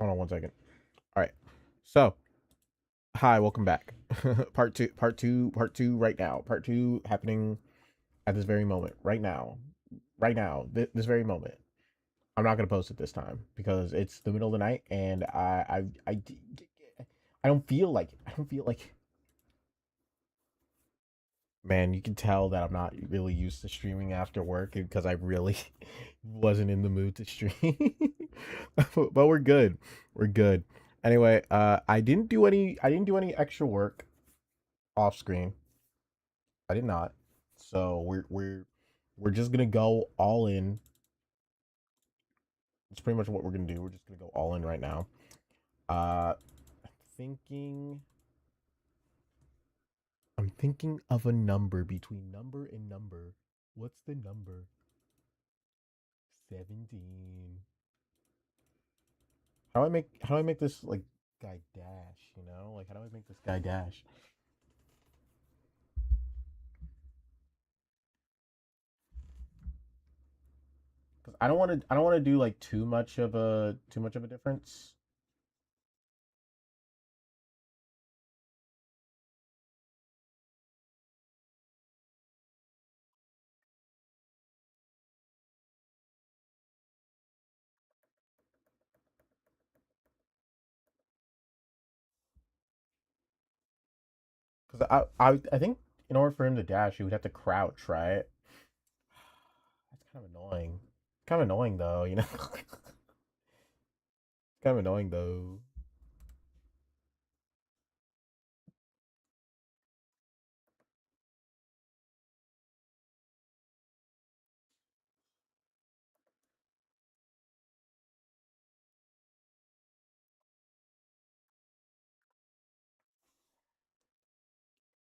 Hold on one second. All right. So, hi, welcome back. part two right now. Part two happening at this very moment, right now. Right now, this very moment. I'm not going to post it this time because it's the middle of the night and I don't feel like man, you can tell that I'm not really used to streaming after work because I really wasn't in the mood to stream. But we're good. We're good. Anyway, I didn't do any extra work off screen. I did not. So we're just gonna go all in. It's pretty much what we're gonna do. We're just gonna go all in right now. I'm thinking I'm thinking of a number between number and number. What's the number? 17. How do I make this like guy dash, you know? Like how do I make this guy dash? Cuz I don't want to do like too much of a difference. Cuz I think in order for him to dash, he would have to crouch, right? That's kind of annoying. Kind of annoying though, you know. Kind of annoying though.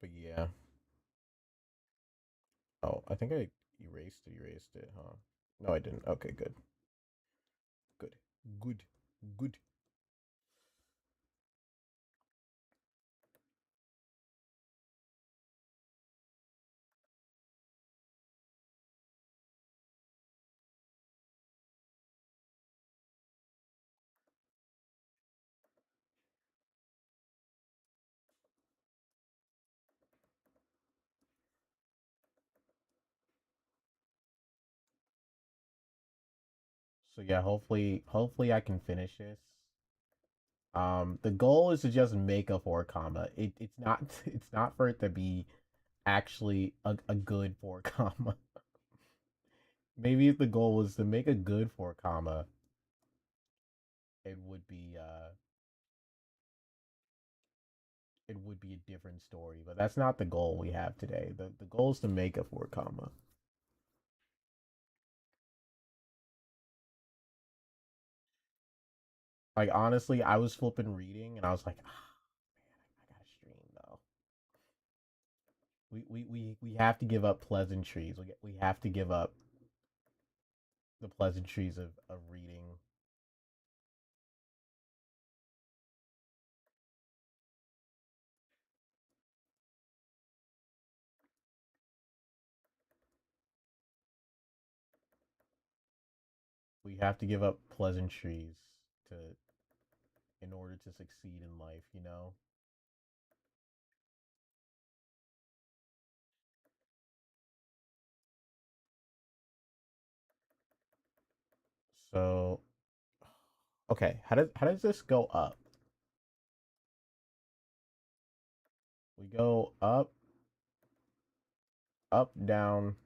But yeah. Oh, I think I erased it, huh? No, I didn't. Okay, good. Good. Good. Good. So yeah, hopefully I can finish this. The goal is to just make a four comma. It's not it's not for it to be actually a good four comma. Maybe if the goal was to make a good four comma, it would be a different story. But that's not the goal we have today. The goal is to make a four comma. Like honestly, I was flipping reading and I was like, I gotta stream though. We have to give up pleasantries. We have to give up the pleasantries of reading. We have to give up pleasantries to in order to succeed in life, you know? So, okay, how does this go up? We go up, up, down,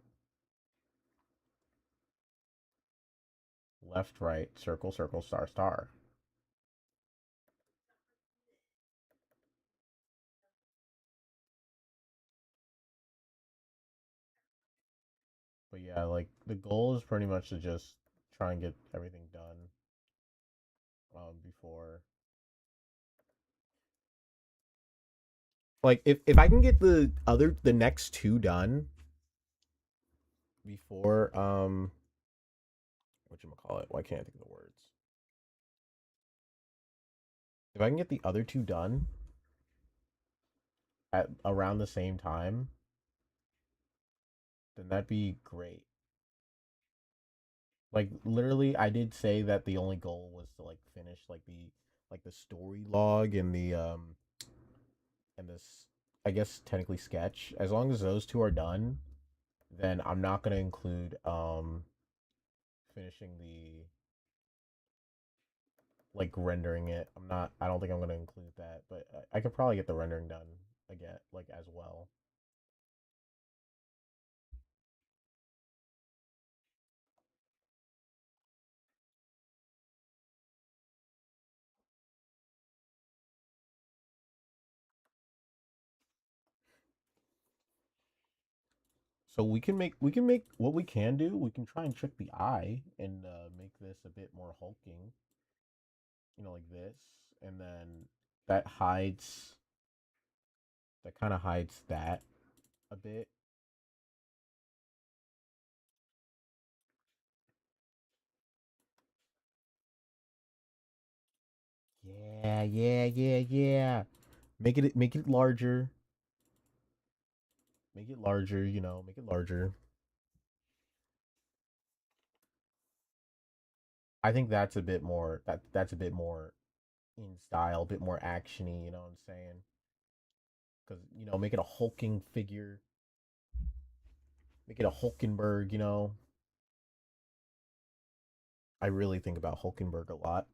left, right, circle, circle, star, star. But yeah, like the goal is pretty much to just try and get everything done before like if I can get the next two done before what you call it? Why can't I think of the words? If I can get the other two done at around the same time, then that'd be great. Like literally, I did say that the only goal was to like finish like the story log and this, I guess technically sketch. As long as those two are done, then I'm not gonna include finishing the like rendering it. I'm not. I don't think I'm gonna include that, but I could probably get the rendering done again, like as well. So we can make what we can do. We can try and trick the eye and make this a bit more hulking, like this, and then that hides that kind of hides that a bit. Yeah, yeah, yeah, yeah. Make it larger. Make it larger, make it larger. I think that's a bit more in style, a bit more actiony, you know what I'm saying? Cuz make it a hulking figure, make it a Hulkenberg, I really think about Hulkenberg a lot.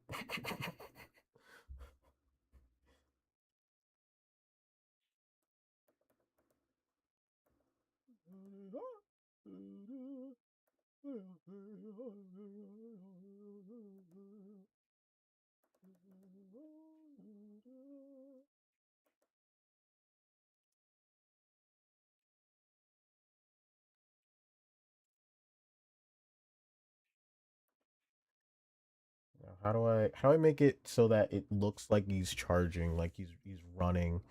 Now, how do I make it so that it looks like he's charging, like he's running?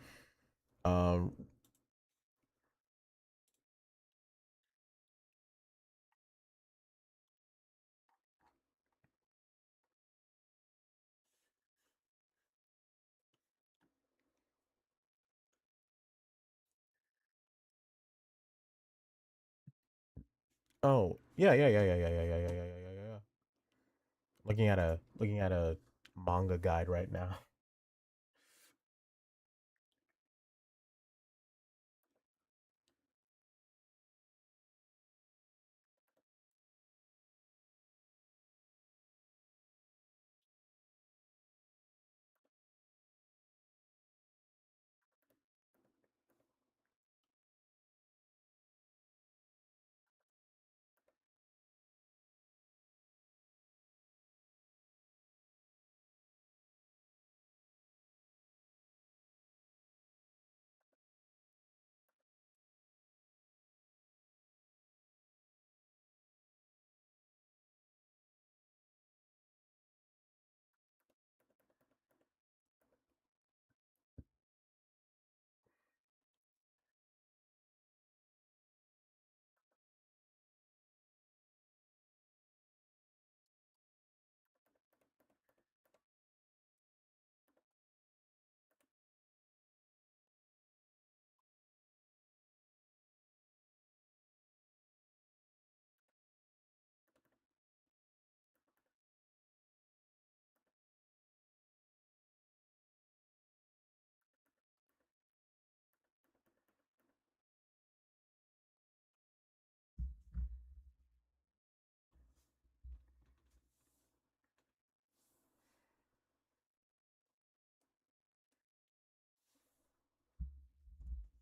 Um oh, yeah, yeah, yeah, yeah, yeah, yeah, yeah, yeah, yeah, yeah, yeah, yeah. Looking at a manga guide right now.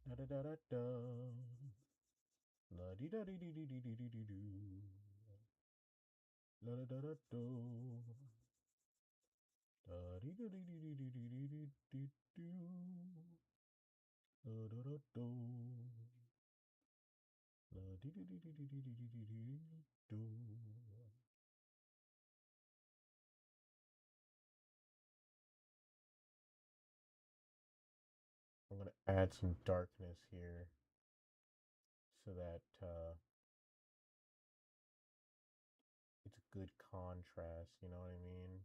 Da da da da da. La di da di di di di di di di do. La da da da do. Da di da di di di di di di di di do. La da da do. La di di di di di di di di di do. I'm gonna add some darkness here so that it's a good contrast. You know what I mean?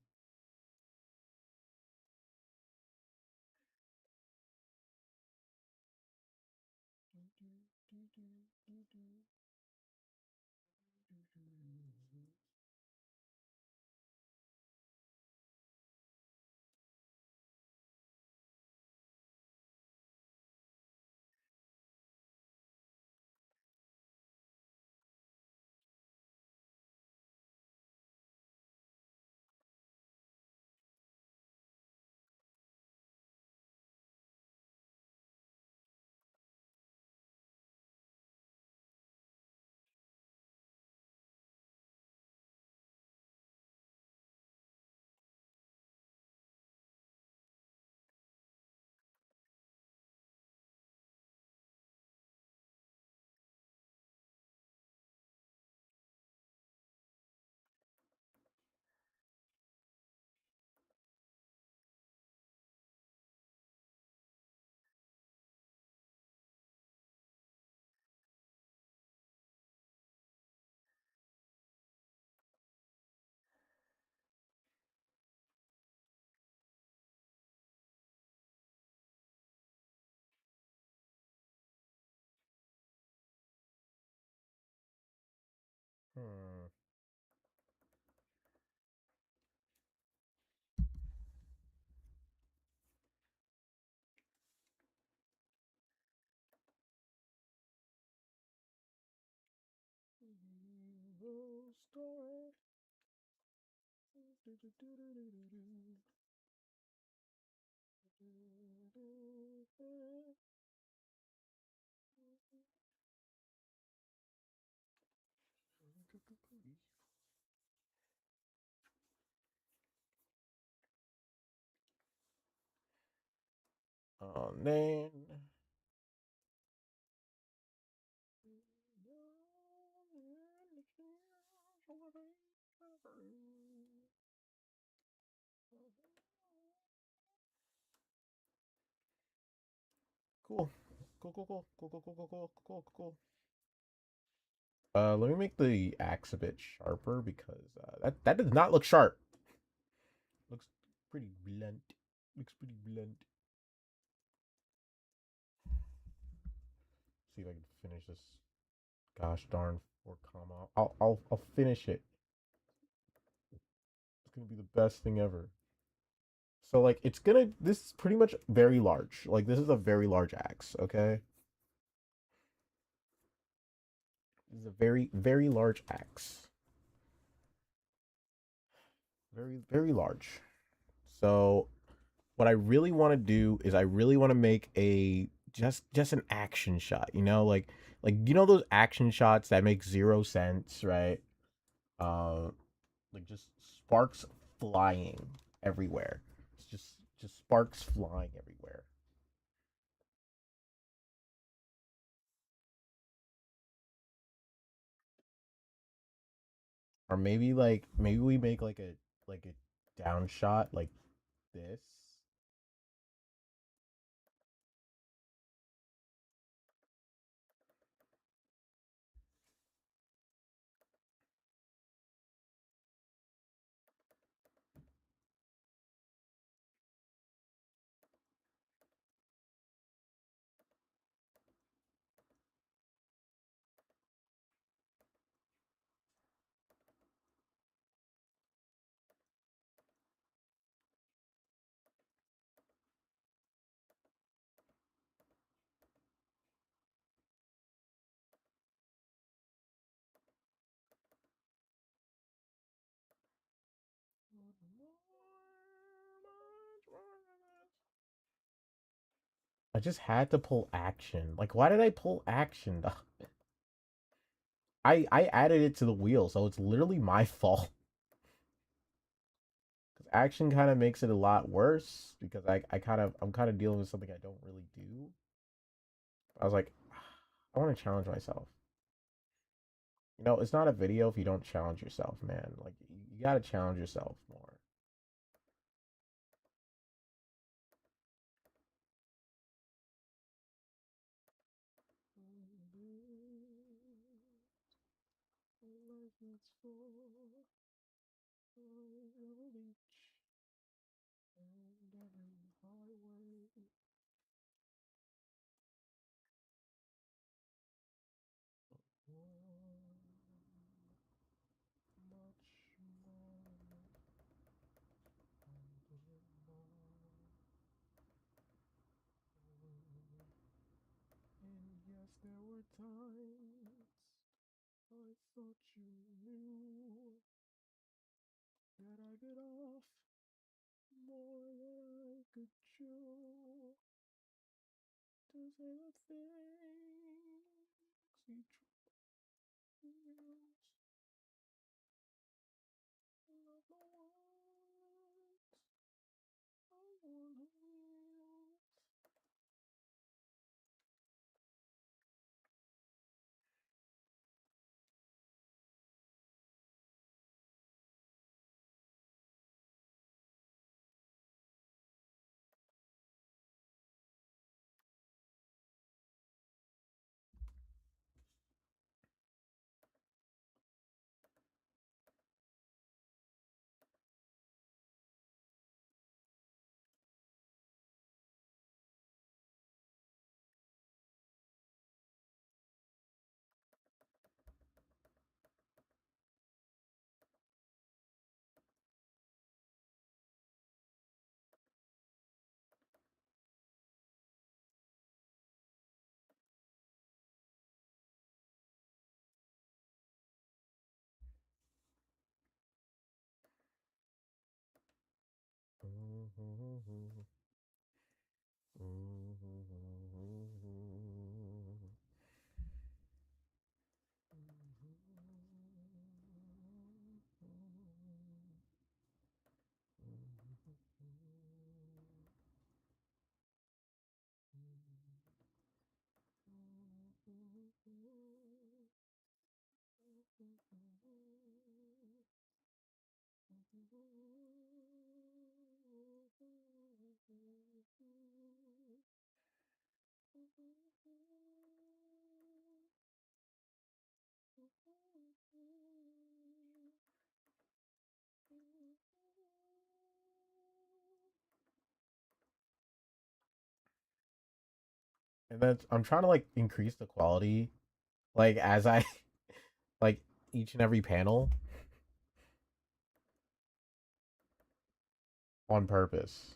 Hmm. Evil story. Then cool. Cool, cool, cool, cool, cool, cool, cool, cool, cool, cool. Let me make the axe a bit sharper because that does not look sharp. Looks pretty blunt. Looks pretty blunt. See if I can finish this. Gosh darn 4 comma. I'll finish it. It's gonna be the best thing ever. So like it's gonna this is pretty much very large. Like this is a very large axe, okay? This is a very, very large axe. Very, very large. So what I really want to do is I really want to make a just an action shot, like you know those action shots that make 0 sense, right? Uh, like just sparks flying everywhere. It's just sparks flying everywhere. Or maybe we make like a down shot like this. I just had to pull action. Like why did I pull action? I added it to the wheel, so it's literally my fault. Because action kind of makes it a lot worse because I'm kind of dealing with something I don't really do. I was like, I want to challenge myself. It's not a video if you don't challenge yourself, man. Like you gotta challenge yourself more. And yes, there were times I thought you knew that I bit off more than I could chew to say the things you choose. Not the ones I wanna live. And then I'm trying to like increase the quality, like as I like each and every panel on purpose.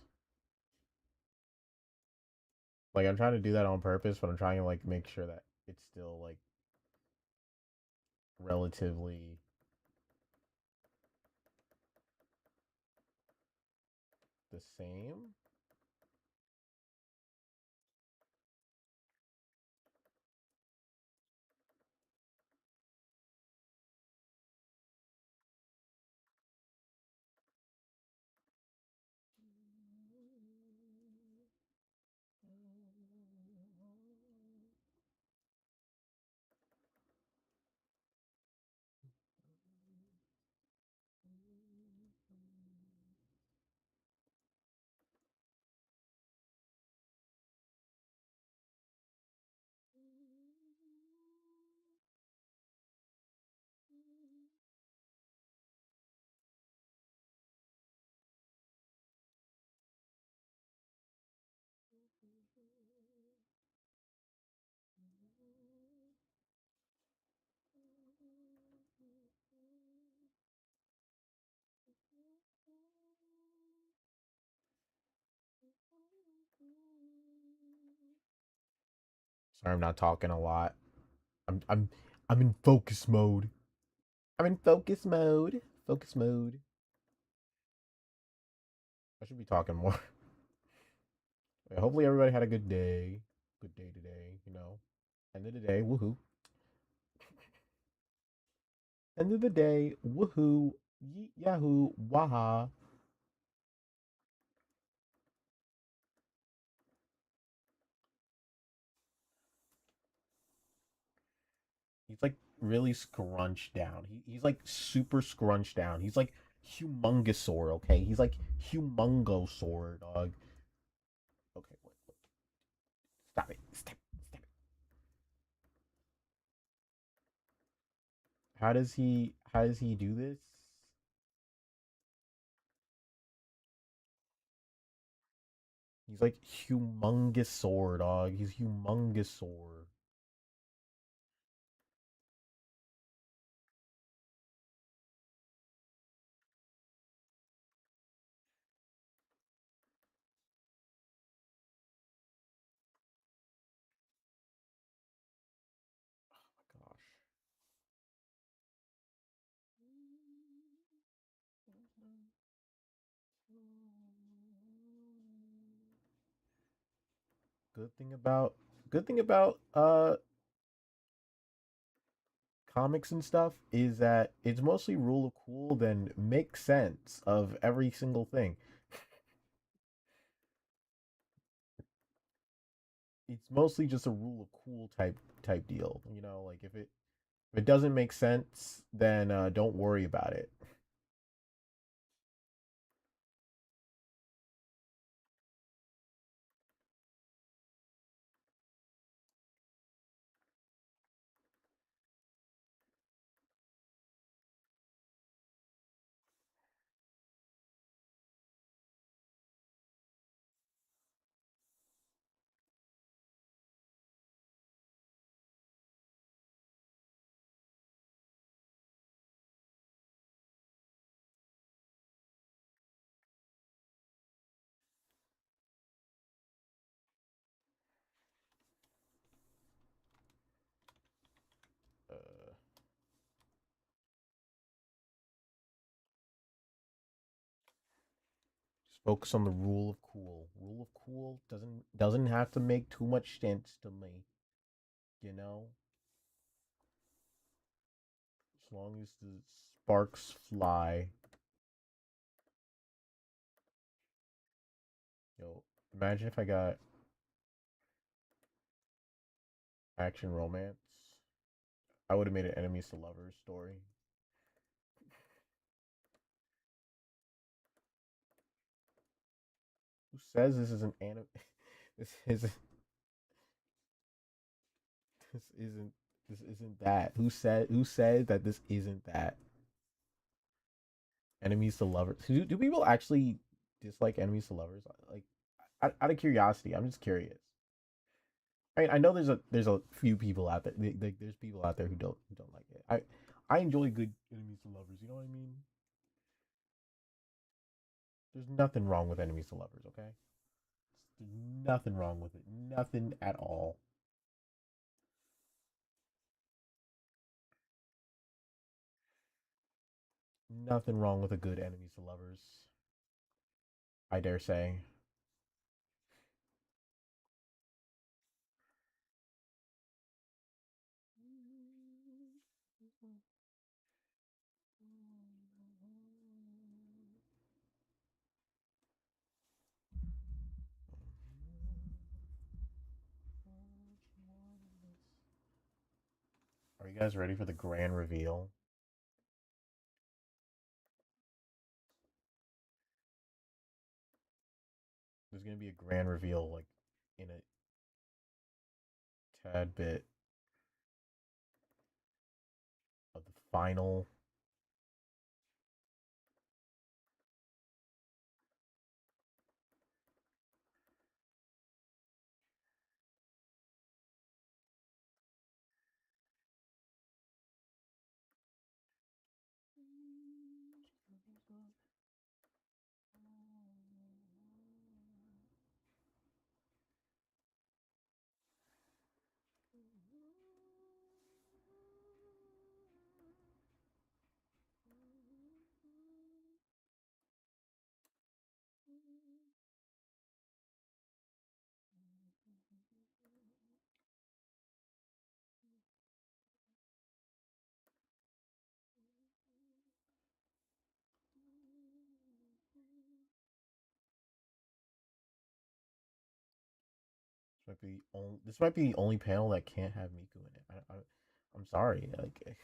Like I'm trying to do that on purpose, but I'm trying to like make sure that it's still like relatively the same. Sorry, I'm not talking a lot. I'm in focus mode. I'm in focus mode. Focus mode. I should be talking more. Hopefully everybody had a good day. Good day today, you know. End of the day, woohoo. End of the day, woohoo. Yeet yahoo, waha. He's like really scrunched down. He's like super scrunched down. He's like humongosaur, okay? He's like humongosaur, dog. Okay, wait. Stop it. Stop it. How does he do this? He's like humongosaur, dog. He's humongosaur. Oh my gosh. Good thing about good thing about comics and stuff is that it's mostly rule of cool then make sense of every single thing. It's mostly just a rule of cool type deal. You know, like if it doesn't make sense, then don't worry about it. Focus on the rule of cool. Rule of cool doesn't have to make too much sense to me, you know? As long as the sparks fly. Yo, imagine if I got action romance. I would have made an enemies to lovers story. Who says this is an anime? This isn't. This isn't. This isn't that. Who said that this isn't that? Enemies to lovers. Do people actually dislike enemies to lovers? Like, out of curiosity, I'm just curious. I mean, I know there's a few people out there. There's people out there who don't like it. I enjoy good enemies to lovers. You know what I mean? There's nothing wrong with enemies to lovers. Okay, there's nothing wrong with it. Nothing at all. Nothing wrong with a good enemies to lovers. I dare say. Are you guys ready for the grand reveal? There's gonna be a grand reveal like in a tad bit of the final. This might be the only panel that can't have Miku in it. I'm sorry. Like,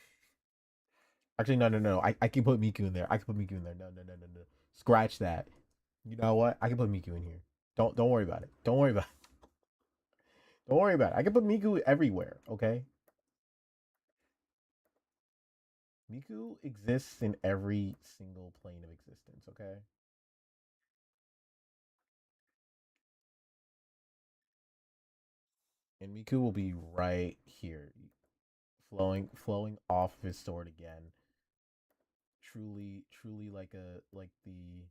actually, no. I can put Miku in there. I can put Miku in there. No. Scratch that. You know what? I can put Miku in here. Don't worry about it. Don't worry about it. Don't worry about it. I can put Miku everywhere. Okay. Miku exists in every single plane of existence. Okay. And Miku will be right here, flowing off of his sword again. Truly like a like the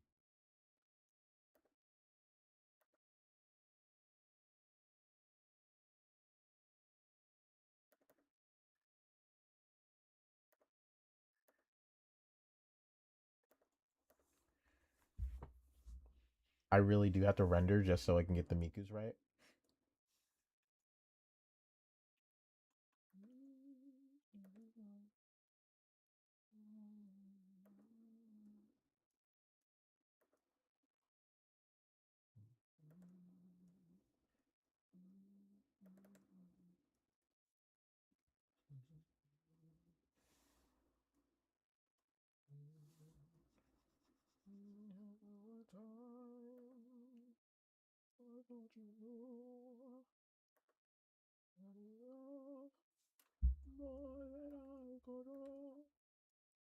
I really do have to render just so I can get the Mikus right.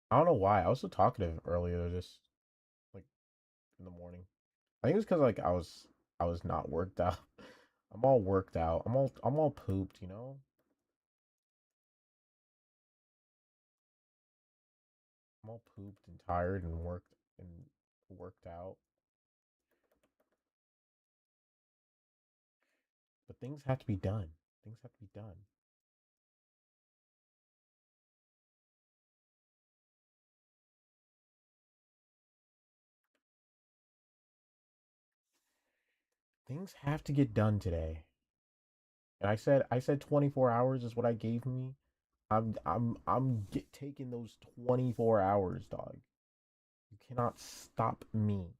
I don't know why. I was so talkative earlier, just like in the morning. I think it was because like I was not worked out. I'm all worked out. I'm all pooped, you know? I'm all pooped and tired and worked out. But things have to be done. Things have to be done. Things have to get done today. And I said 24 hours is what I gave me. Taking those 24 hours, dog. You cannot stop me.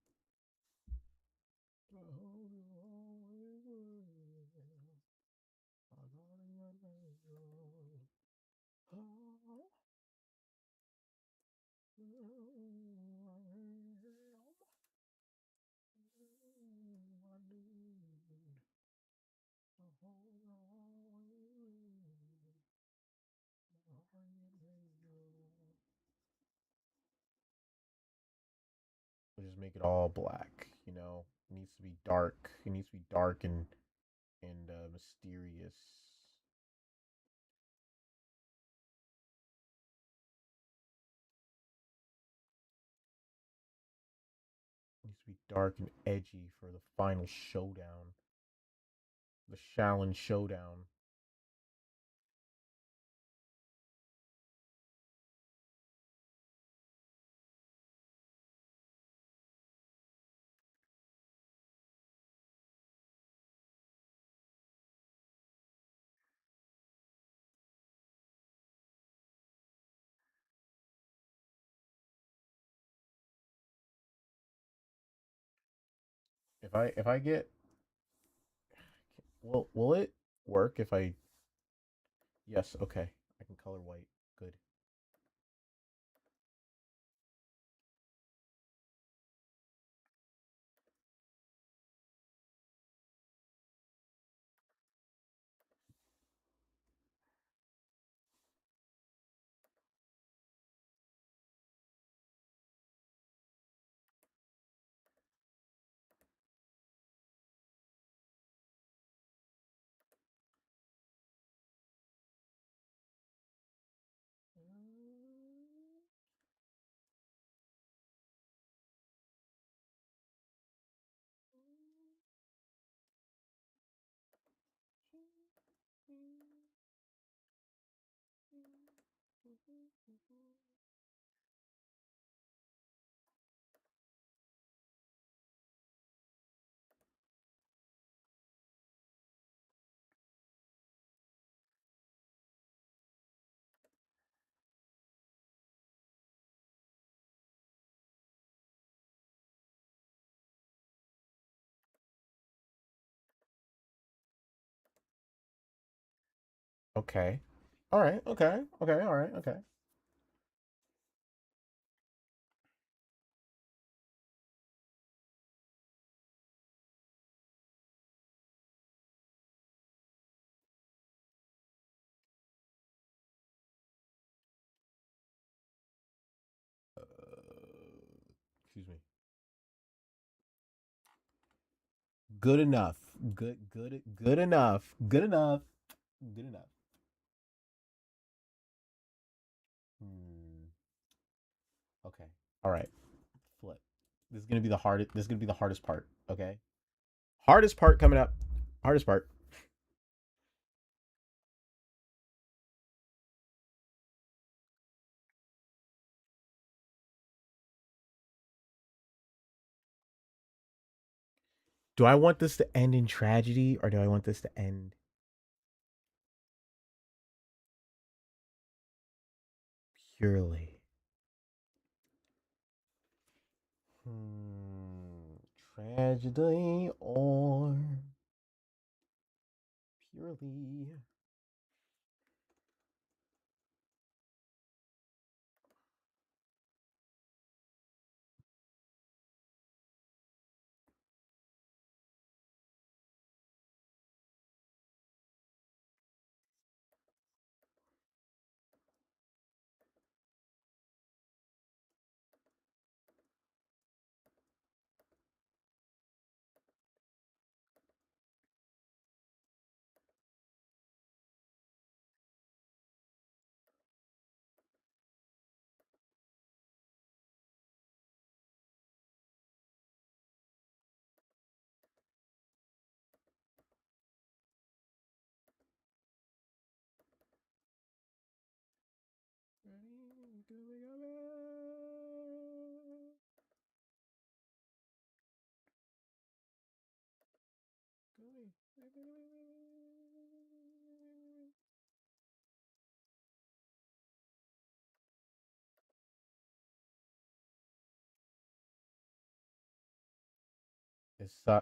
We'll just make it all black, you know? It needs to be dark. It needs to be dark and mysterious. It needs to be dark and edgy for the final showdown. The Shallon showdown. If I get, will it work if I? Yes, okay. I can color white. Good. Okay. All right. Okay. Okay. All right. Okay. Excuse me. Good enough. Good enough. Good enough. Good enough. Hmm. Okay. All right. Flip. This is gonna be the hardest. This is gonna be the hardest part. Okay. Hardest part coming up. Hardest part. Do I want this to end in tragedy or do I want this to end purely? Hmm. Tragedy or purely?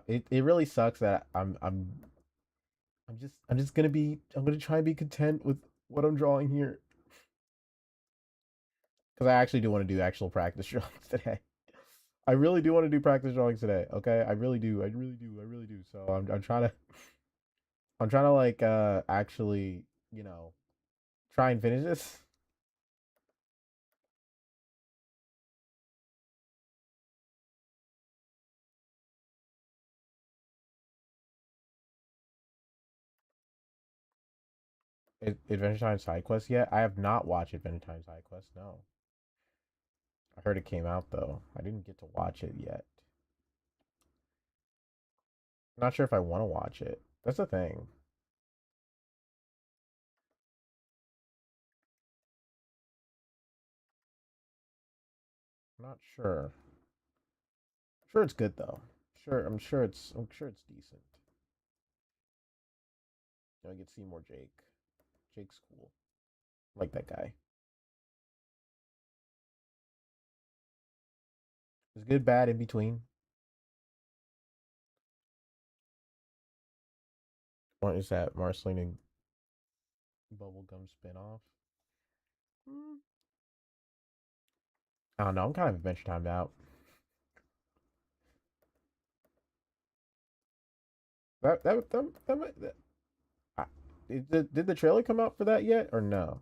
It really sucks that I'm gonna try and be content with what I'm drawing here because I actually do want to do actual practice drawings today. I really do want to do practice drawings today. Okay, I really do. I really do. I really do. So I'm trying to like actually you know try and finish this. Adventure Time side quest yet? I have not watched Adventure Time side quest. No, I heard it came out though. I didn't get to watch it yet. I'm not sure if I want to watch it. That's the thing. I'm not sure. I'm sure it's good though. I'm sure it's decent. You know, I get to see more Jake. Jake's cool. I like that guy. It's good, bad, in between. What is that? Marceline and Bubblegum spinoff? Mm. I don't know. I'm kind of Adventure Timed out. That I, did the trailer come out for that yet or no?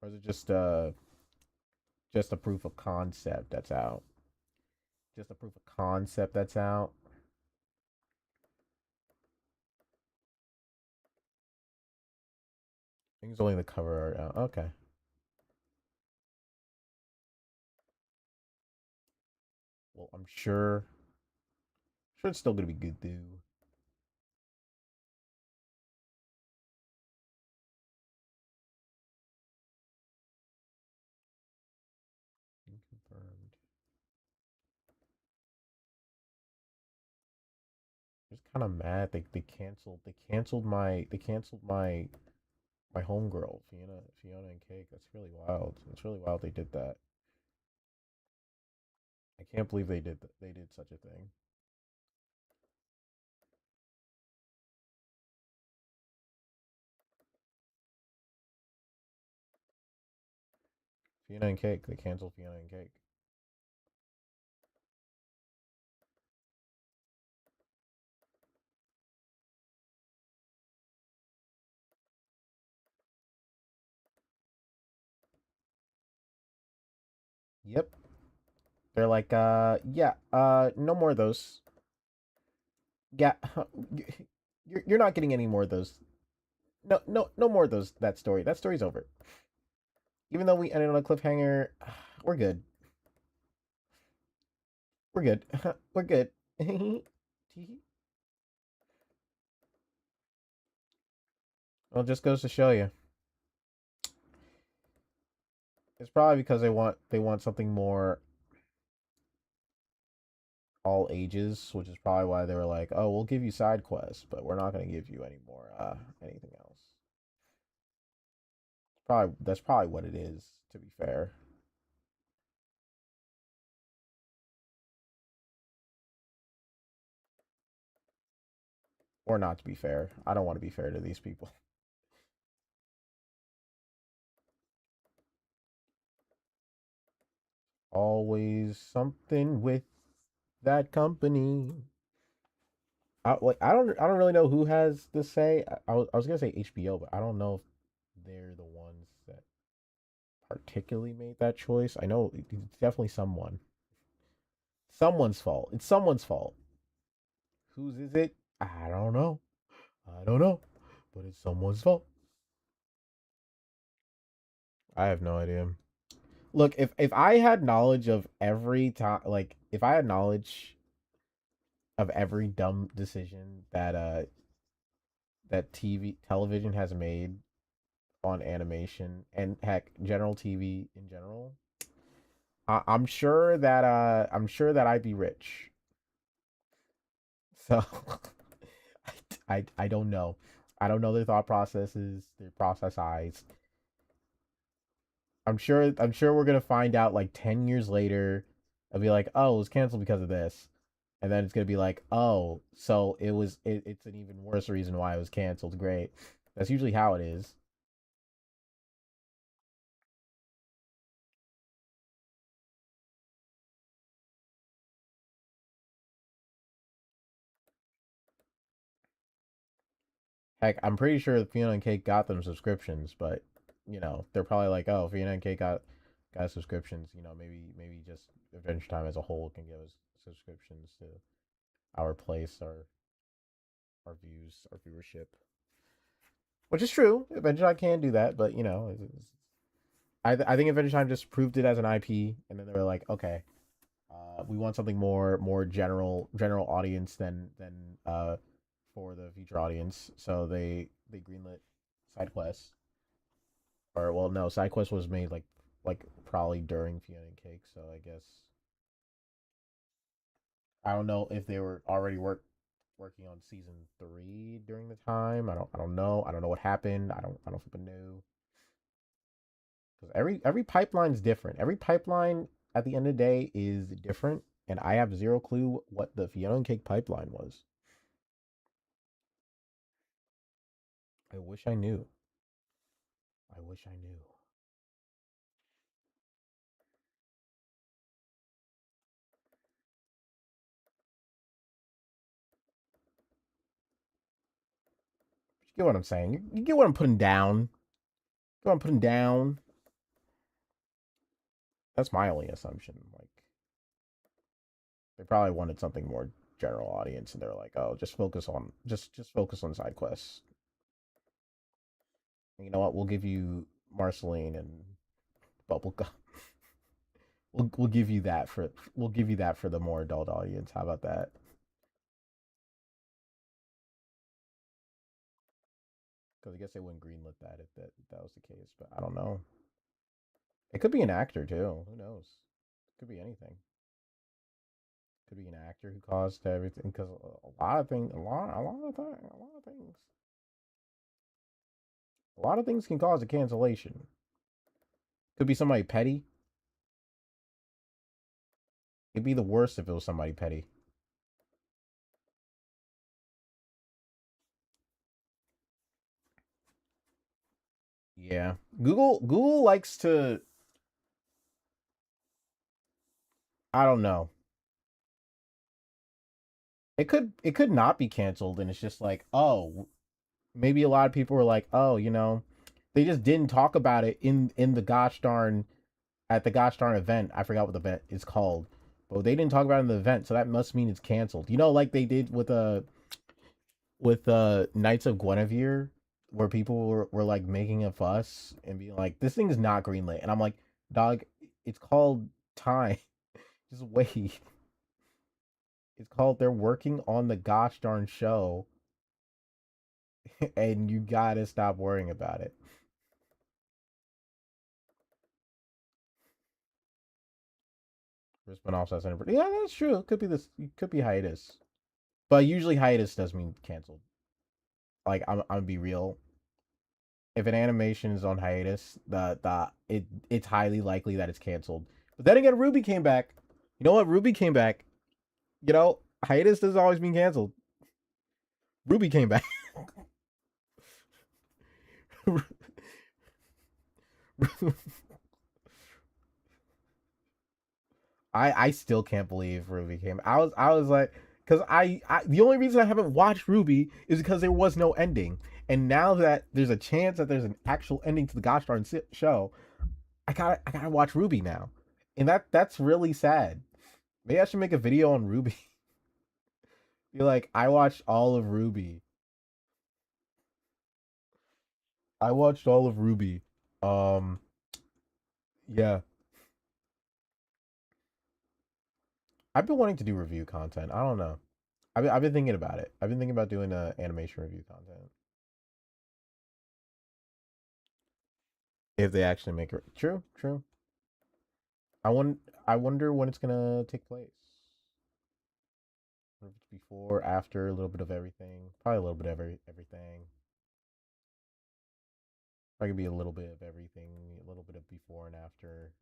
Or is it just a proof of concept that's out? Just a proof of concept that's out. I think it's only the cover art out. Okay. Well, sure it's still gonna be good too. Confirmed. Just kind of mad they canceled my homegirl Fiona and Cake. That's really wild. It's really wild they did that. I can't believe they did such a thing. Fiona and Cake. They canceled Fiona and Cake. Yep. They're like, yeah, no more of those. Yeah, you're not getting any more of those. No more of those. That story. That story's over. Even though we ended on a cliffhanger, we're good. We're good. We're good. Well, it just goes to show you. It's probably because they want something more all ages, which is probably why they were like, "Oh, we'll give you side quests, but we're not going to give you any more anything else." Probably that's probably what it is. To be fair, or not to be fair, I don't want to be fair to these people. Always something with that company. I don't really know who has the say. I was gonna say HBO, but I don't know if they're the ones that particularly made that choice. I know it's definitely someone. Someone's fault. It's someone's fault. Whose is it? I don't know. I don't know. But it's someone's fault. I have no idea. Look, if I had knowledge of every time, like if I had knowledge of every dumb decision that television has made on animation and heck, general TV in general, I'm sure that I'd be rich. So I don't know. I don't know their thought processes, their process eyes. I'm sure we're gonna find out like 10 years later. It'll be like, oh, it was canceled because of this, and then it's gonna be like, oh, so it's an even worse reason why it was canceled. Great. That's usually how it is. Heck, I'm pretty sure the Fiona and Cake got them subscriptions, but they're probably like, oh, Fiona and Cake got subscriptions. Maybe just Adventure Time as a whole can give us subscriptions to our place, our views, our viewership, which is true. Adventure Time can do that, but I think Adventure Time just proved it as an IP, and then they were like, okay, we want something more general audience than for the future audience. So they greenlit side quests, or well, no, side quest was made like probably during Fiona and Cake. So I guess I don't know if they were already working on season 3 during the time. I don't know. I don't know what happened. I don't flipping know, because every pipeline's different. Every pipeline at the end of the day is different, and I have zero clue what the Fiona and Cake pipeline was. I wish I knew. I wish I knew. You get what I'm saying? You get what I'm putting down. Get what I'm putting down. That's my only assumption. Like they probably wanted something more general audience, and they're like, oh, just focus on side quests. And you know what? We'll give you Marceline and Bubblegum. We'll give you that for the more adult audience. How about that? Because I guess they wouldn't greenlit that if that was the case. But I don't know. It could be an actor too. Who knows? It could be anything. Could be an actor who caused everything. Because a lot of things, a lot of things can cause a cancellation. Could be somebody petty. It'd be the worst if it was somebody petty. Yeah. Google likes to, I don't know. It could not be canceled, and it's just like, oh, maybe a lot of people were like, oh, they just didn't talk about it in the gosh darn at the gosh darn event. I forgot what the event is called. But they didn't talk about it in the event, so that must mean it's canceled. Like they did with Knights of Guinevere, where people were like making a fuss and being like, "This thing is not greenlit," and I'm like, "Dog, it's called time. Just wait. It's called they're working on the gosh darn show, and you gotta stop worrying about it." For spin-offs, that's yeah, that's true. It could be this. It could be hiatus, but usually hiatus does mean canceled. Like I'm gonna be real. If an animation is on hiatus, it's highly likely that it's canceled. But then again, Ruby came back. You know what? Ruby came back. Hiatus doesn't always mean canceled. Ruby came back. I still can't believe Ruby came. I was like, because the only reason I haven't watched Ruby is because there was no ending, and now that there's a chance that there's an actual ending to the gosh darn show, I gotta watch Ruby now, and that's really sad. Maybe I should make a video on Ruby. Be like, I watched all of Ruby. I watched all of Ruby. Um, yeah, I've been wanting to do review content. I don't know. I've been thinking about it. I've been thinking about doing animation review content if they actually make it. True, true. I want. I wonder when it's gonna take place. Before, after, a little bit of everything. Probably a little bit of everything. Probably be a little bit of everything, a little bit of before and after.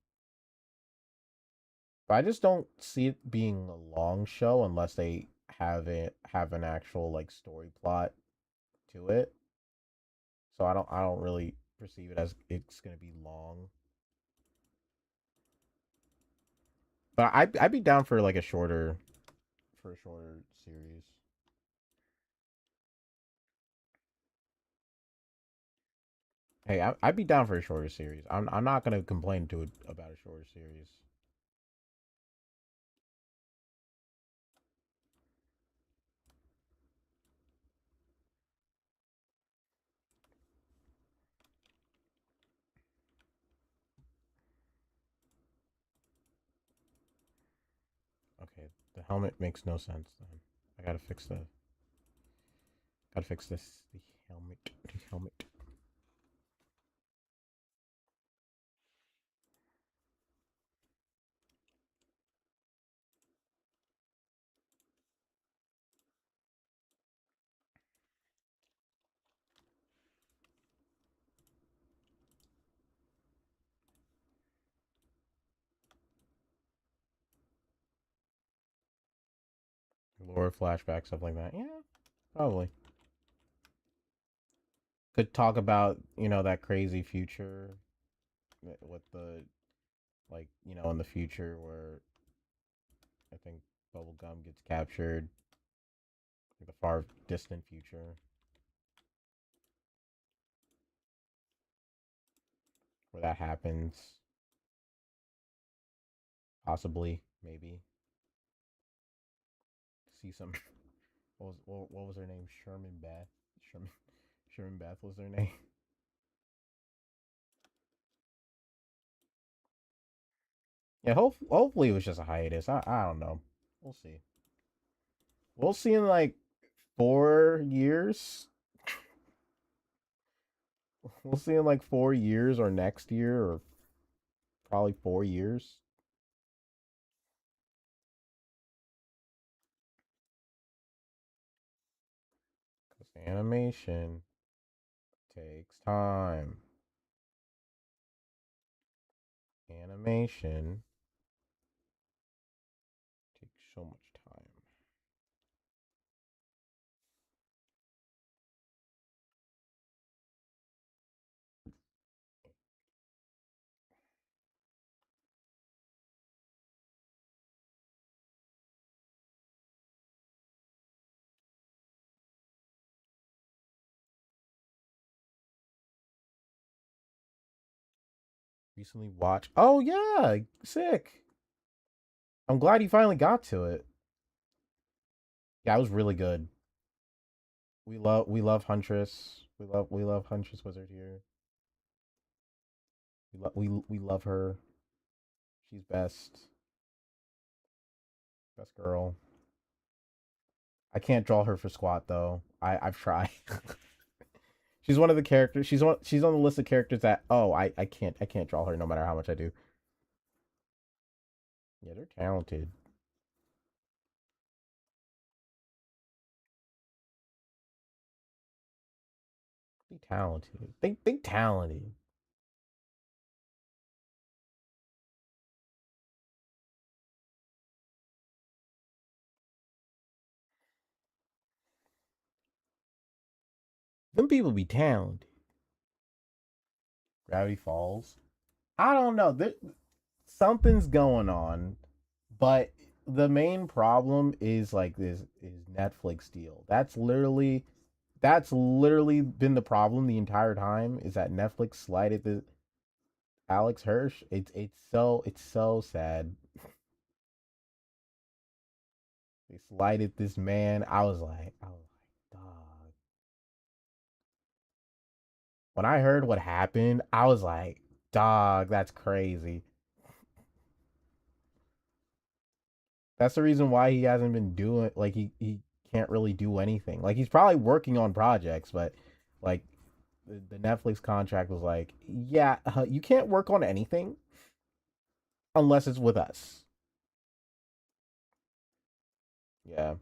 But I just don't see it being a long show unless they have an actual like story plot to it. So I don't really perceive it as it's gonna be long. But I'd be down for like a shorter series. Hey, I'd be down for a shorter series. I'm not gonna complain to it about a shorter series. Okay, the helmet makes no sense then. I gotta fix this. The helmet. The helmet. Lore flashback stuff like that. Yeah, probably. Could talk about that crazy future with the like in the future where I think Bubblegum gets captured, like the far distant future where that happens. Possibly, maybe see some. What was her name? Sherman Beth. Sherman Sherman Beth was her name. Yeah, hopefully it was just a hiatus. I don't know. We'll see. We'll see in like 4 years. We'll see in like 4 years or next year or probably 4 years. Because animation takes time. Animation takes so much time. Recently watched. Oh yeah, sick. I'm glad you finally got to it. Yeah, it was really good. We love Huntress. We love Huntress Wizard here. We love her. She's best girl. I can't draw her for squat though. I've tried. She's one of the characters. She's on the list of characters that I can't draw her no matter how much I do. Yeah, they're talented. They talented. They talented. Them people be talented. Gravity Falls. I don't know. Something's going on, but the main problem is like this is Netflix deal. That's literally been the problem the entire time. Is that Netflix slighted the Alex Hirsch? It's so sad. They slighted this man. Dog. When I heard what happened, I was like, dog, that's crazy. That's the reason why he hasn't been doing like he can't really do anything. Like he's probably working on projects, but like the Netflix contract was like, yeah, you can't work on anything unless it's with us. Yeah.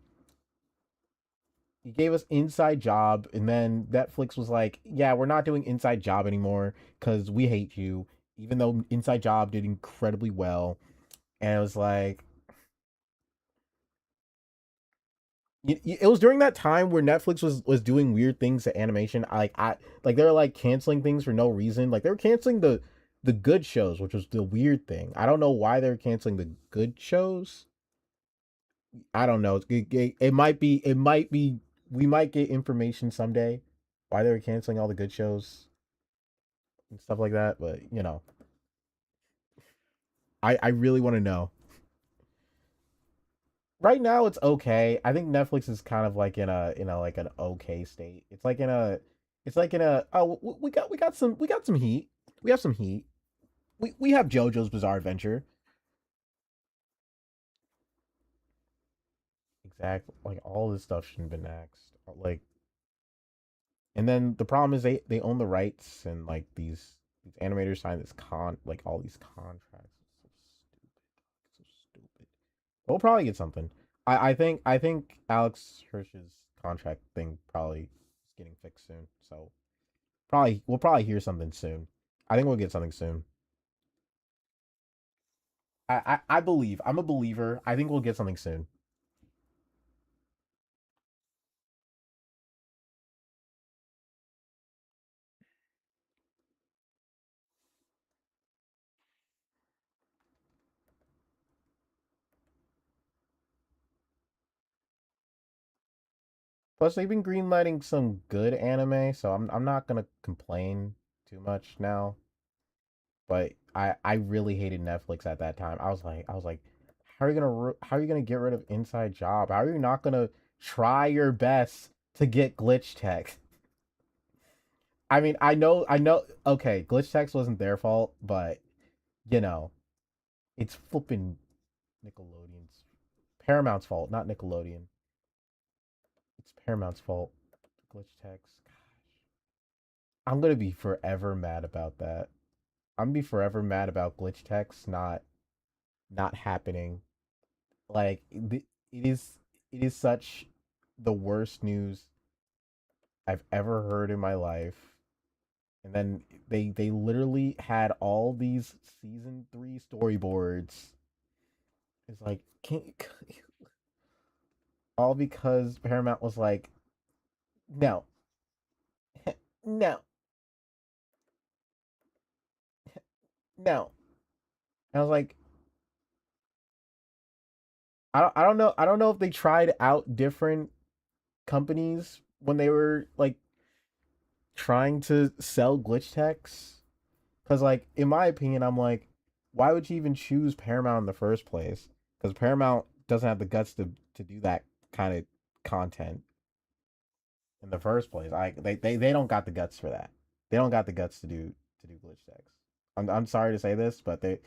He gave us Inside Job, and then Netflix was like, "Yeah, we're not doing Inside Job anymore because we hate you." Even though Inside Job did incredibly well, and it was like, it was during that time where Netflix was doing weird things to animation. I like they were like canceling things for no reason. Like they were canceling the good shows, which was the weird thing. I don't know why they were canceling the good shows. I don't know. It might be. It might be. We might get information someday why they were canceling all the good shows and stuff like that. But I really want to know. Right now, it's okay. I think Netflix is kind of like in a like an okay state. It's like in a we got some heat. We have some heat. We have JoJo's Bizarre Adventure. Exactly. Like all this stuff shouldn't have been axed. Like, and then the problem is they own the rights, and like these animators sign this like all these contracts. It's so stupid. We'll probably get something. I think Alex Hirsch's contract thing probably is getting fixed soon. So probably we'll probably hear something soon. I think we'll get something soon. I believe. I'm a believer. I think we'll get something soon. Plus, they've been greenlighting some good anime, so I'm not gonna complain too much now. But I really hated Netflix at that time. I was like, how are you gonna get rid of Inside Job? How are you not gonna try your best to get glitch text? I mean, I know. Okay, glitch text wasn't their fault, but you know, it's flipping Nickelodeon's Paramount's fault, not Nickelodeon. It's Paramount's fault. Glitch text. I'm gonna be forever mad about that. I'm gonna be forever mad about glitch text not happening. Like it is such the worst news I've ever heard in my life. And then they literally had all these season 3 storyboards. It's like can all because Paramount was like, no, no, no. And I was like, I don't know if they tried out different companies when they were like trying to sell glitch techs. Because like in my opinion, I'm like, why would you even choose Paramount in the first place? Because Paramount doesn't have the guts to do that kind of content in the first place. They don't got the guts for that. They don't got the guts to do glitch techs. I'm sorry to say this, but they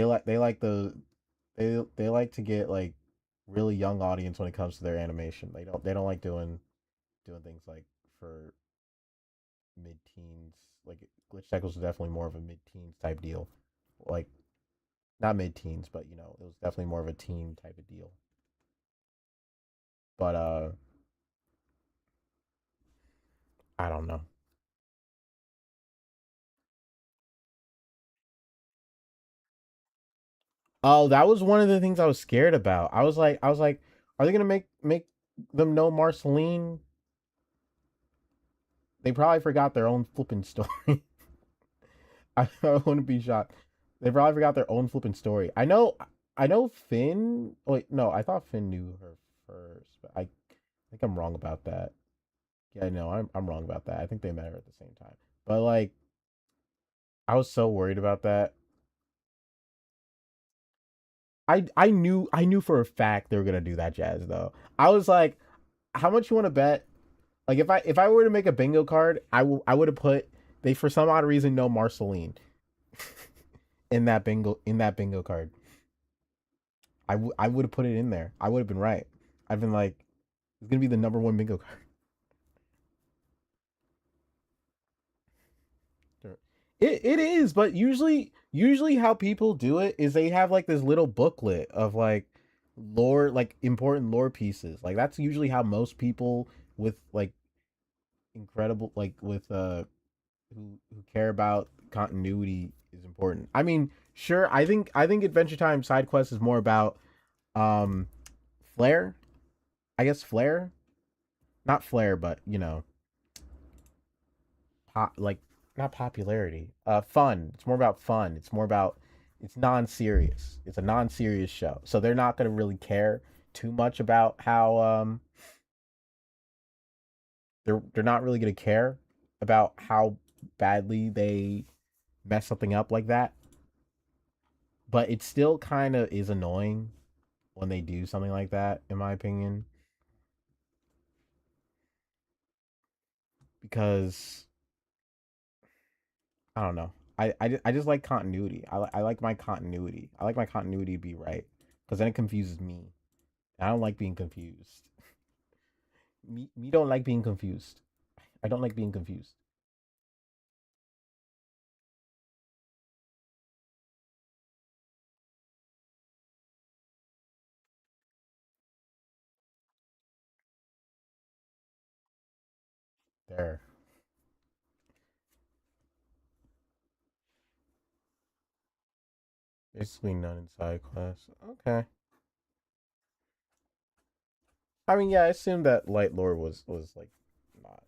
like they like to get like really young audience when it comes to their animation. They don't like doing things like for mid teens. Like glitch tech was definitely more of a mid teens type deal. Like not mid teens, but it was definitely more of a teen type of deal. But I don't know. Oh, that was one of the things I was scared about. I was like, are they gonna make them know Marceline? They probably forgot their own flipping story. I wouldn't be shocked. They probably forgot their own flipping story. I know Finn. Wait, no, I thought Finn knew her first, but I think I'm wrong about that. Yeah, no, I'm wrong about that. I think they met her at the same time. But like, I was so worried about that. I knew for a fact they were gonna do that jazz though. I was like, how much you want to bet? Like if I were to make a bingo card, I would have put they for some odd reason know Marceline in that bingo card. I would have put it in there. I would have been right. I've been like, it's gonna be the number one bingo card. Sure. It is, but usually how people do it is they have like this little booklet of like lore, like important lore pieces. Like that's usually how most people with like incredible, like with who care about continuity is important. I mean, sure, I think Adventure Time side quest is more about um flair. I guess flair, not flair, but like not popularity. Fun. It's more about fun. It's more about it's non-serious. It's a non-serious show. So they're not going to really care too much about how they're not really going to care about how badly they mess something up like that. But it still kind of is annoying when they do something like that in my opinion because I don't know. I just like continuity. I like my continuity. I like my continuity to be right because then it confuses me. I don't like being confused. Me don't like being confused. I don't like being confused. There, basically none in side class. Okay. I mean, yeah, I assumed that light lore was like not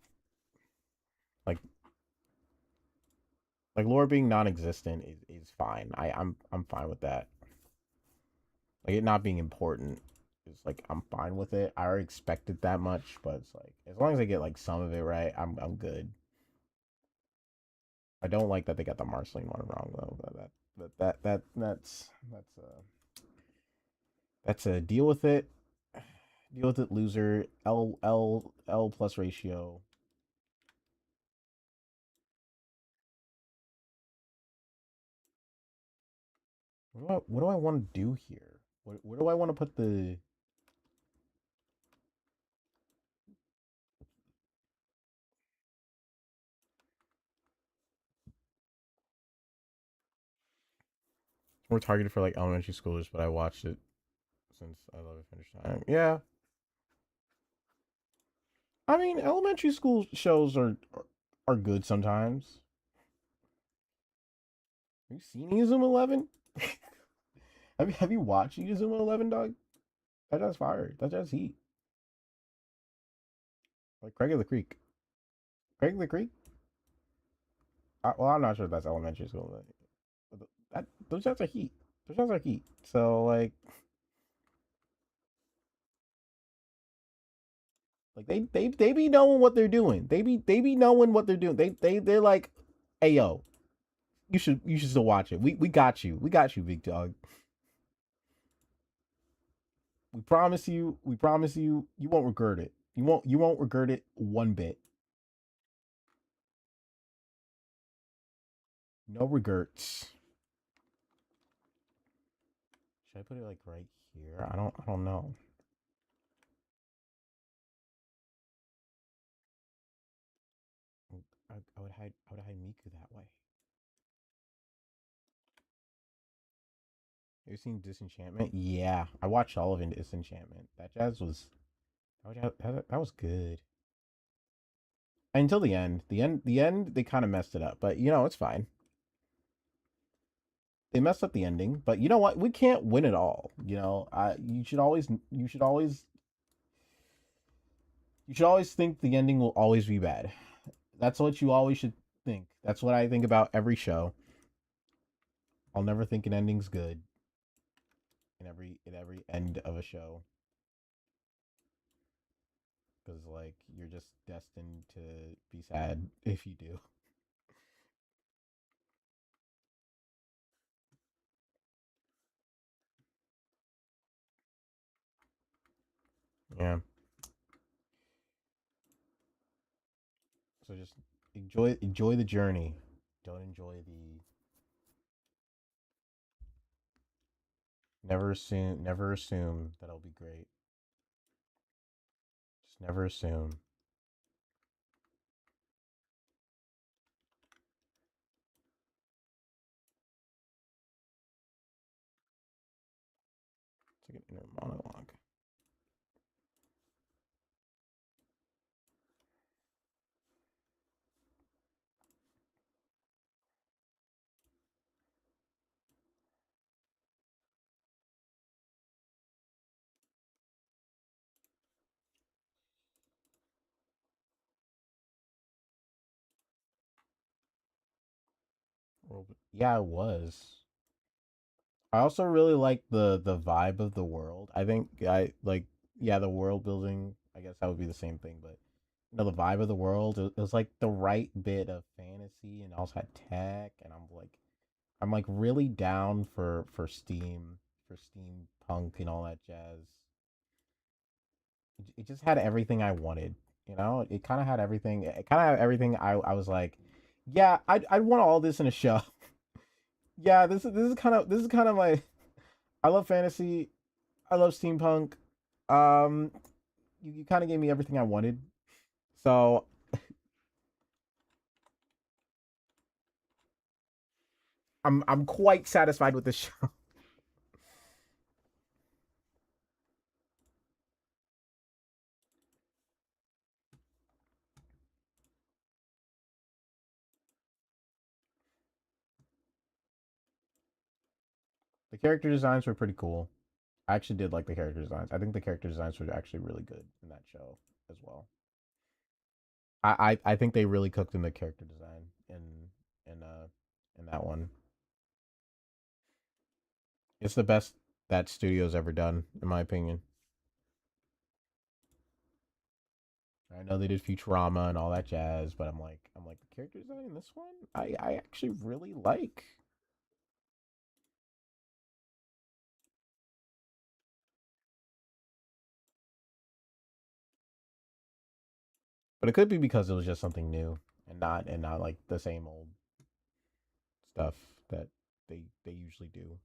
like lore being non-existent is fine. I'm fine with that. Like it not being important is like I'm fine with it. I already expected that much, but it's like as long as I get like some of it right, I'm good. I don't like that they got the Marceline one wrong though. That's a deal with it. Deal with it, loser. L plus ratio. What do I want to do here? Where do I want to put the? We're targeted for like elementary schoolers, but I watched it since I love it finish time. Yeah, I mean elementary school shows are good sometimes. Have you seen Izuma 11? Have you watched Izuma 11, dog? That just fire. That just heat. Like Craig of the Creek. Craig of the Creek. Well, I'm not sure if that's elementary school, but those shots are heat. Those shots are heat. So like they be knowing what they're doing. They be knowing what they're doing. They're like, hey yo, you should still watch it. We got you. We got you, big dog. We promise you. We promise you. You won't regret it. You won't regret it one bit. No regrets. Should I put it like right here? I don't know. I would hide Miku that way. Have you seen Disenchantment? Yeah, I watched all of it. Disenchantment. That jazz was that was good until the end. The end, they kind of messed it up, but it's fine. They messed up the ending, but you know what? We can't win it all. You should always think the ending will always be bad. That's what you always should think. That's what I think about every show. I'll never think an ending's good in every end of a show because like you're just destined to be sad if you do. Yeah. So just enjoy the journey. Don't enjoy the never assume that it'll be great. Just never assume. It's like an inner monologue. Yeah, it was. I also really like the vibe of the world. I think I like yeah, the world building. I guess that would be the same thing, but the vibe of the world. It was like the right bit of fantasy and also had tech, and I'm like really down for steampunk and all that jazz. It just had everything I wanted. It kind of had everything. It kind of had everything. I was like, yeah, I'd want all this in a show. Yeah, this is kind of my. I love fantasy. I love steampunk. Um, you kind of gave me everything I wanted. So I'm quite satisfied with this show. The character designs were pretty cool. I actually did like the character designs. I think the character designs were actually really good in that show as well. I think they really cooked in the character design in that one. It's the best that studio's ever done, in my opinion. I know they did Futurama and all that jazz, but I'm like the character design in this one, I actually really like. But it could be because it was just something new and not like the same old stuff that they usually do.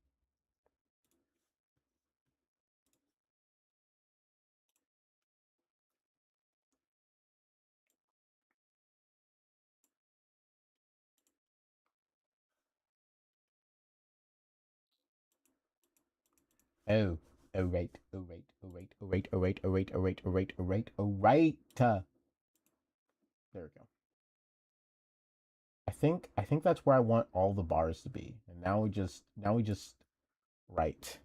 Oh, oh right, oh right, oh right, oh right, oh right, oh right, oh right, oh right, oh right, oh right. There we go. I think that's where I want all the bars to be. And now we just write.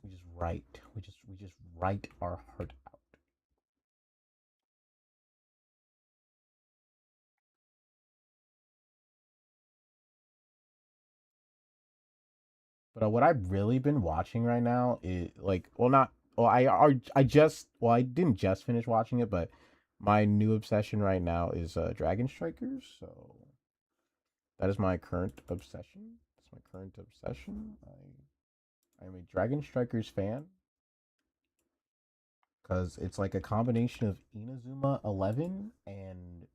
We just write. We just write our heart out. But what I've really been watching right now is like, well, not, well, I didn't just finish watching it, but my new obsession right now is Dragon Strikers. So that is my current obsession. That's my current obsession. I'm a Dragon Strikers fan because it's like a combination of Inazuma 11 and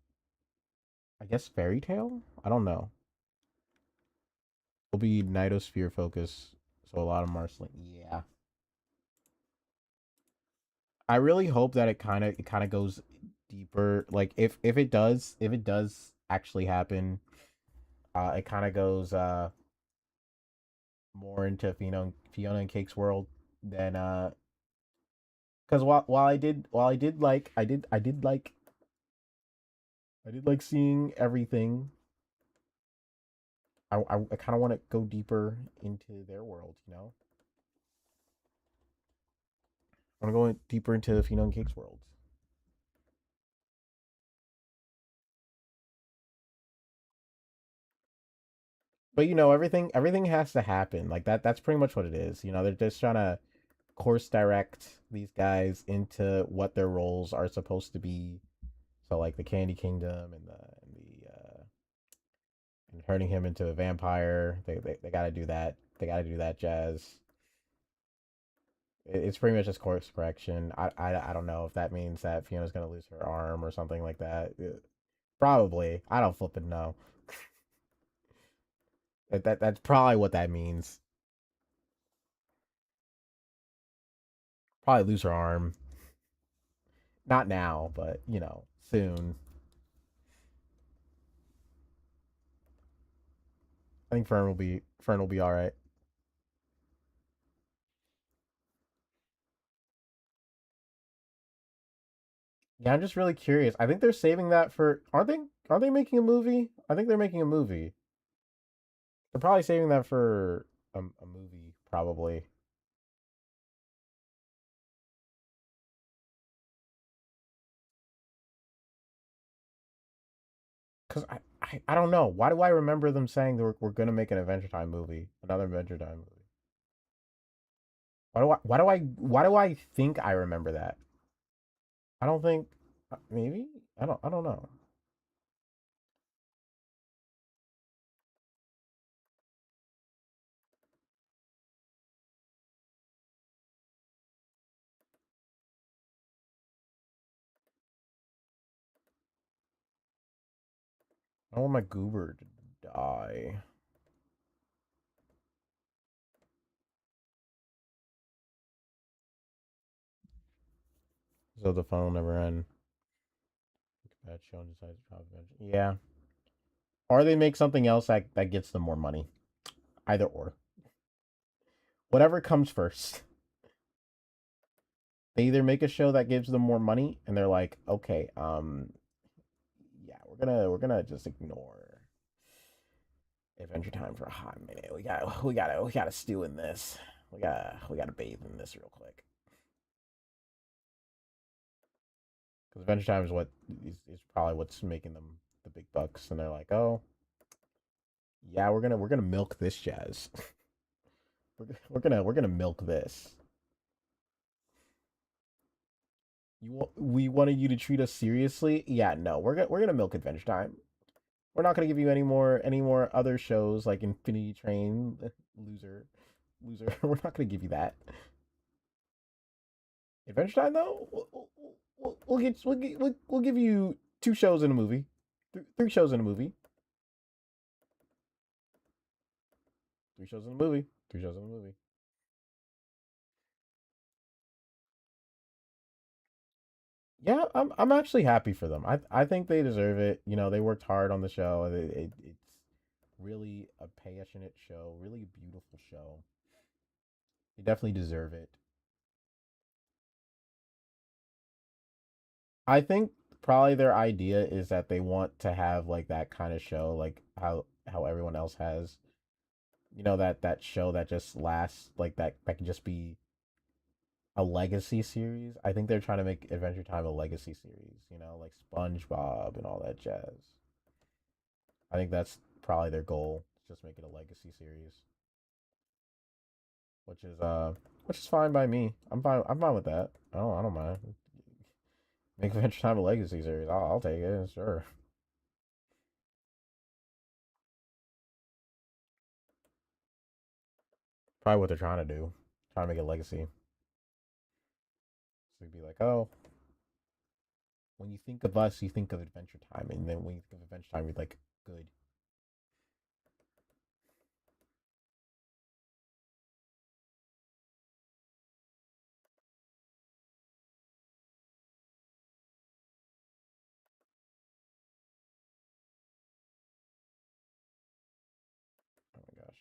I guess Fairy Tale. I don't know. It'll be Nightosphere focus, so a lot of Marceline. Yeah, I really hope that it kind of goes deeper. Like if it does actually happen, it kind of goes more into Fiona and Cake's world than because while I did like I did like seeing everything. I kind of want to go deeper into their world. I want to go deeper into Fiona and Cake's world. But everything has to happen like that. That's pretty much what it is. They're just trying to course direct these guys into what their roles are supposed to be. So like the Candy Kingdom and turning him into a vampire. They got to do that. They got to do that jazz. It's pretty much just course correction. I don't know if that means that Fiona's gonna lose her arm or something like that. Probably. I don't flipping know. That's probably what that means. Probably lose her arm. Not now, but soon. I think Fern will be all right. Yeah, I'm just really curious. I think they're saving that for. Are they making a movie? I think they're making a movie. They're probably saving that for a movie, probably. Because I don't know. Why do I remember them saying we're gonna make an Adventure Time movie, another Adventure Time movie? Why do I think I remember that? I don't think maybe I don't know. I don't want my goober to die. So the fun will never end. Bad show decides to drop Adventure. Yeah. Or they make something else that gets them more money. Either or. Whatever comes first. They either make a show that gives them more money and they're like, okay, yeah, we're gonna just ignore Adventure Time for a hot minute. We gotta stew in this. We gotta bathe in this real quick. Because Adventure Time is is probably what's making them the big bucks, and they're like, oh yeah, we're gonna milk this jazz. we're gonna milk this. We wanted you to treat us seriously. Yeah, no, we're gonna milk Adventure Time. We're not gonna give you any more other shows like Infinity Train, loser, loser. We're not gonna give you that. Adventure Time though, we'll give you two shows in a movie, three shows in a movie, three shows in a movie, three shows in a movie. Yeah, I'm actually happy for them. I think they deserve it. They worked hard on the show. It's really a passionate show, really a beautiful show. They definitely deserve it. I think probably their idea is that they want to have like that kind of show, like how everyone else has. That show that just lasts, like that can just be a legacy series. I think they're trying to make Adventure Time a legacy series. Like SpongeBob and all that jazz. I think that's probably their goal. Just make it a legacy series, which is uh, which is fine by me. I'm fine with that. I don't mind. Make Adventure Time a legacy series. I'll take it. Sure. Probably what they're trying to do. Trying to make a legacy. So you'd be like, oh, when you think of us, you think of Adventure Time, and then when you think of Adventure Time, you're like, good. Oh my gosh.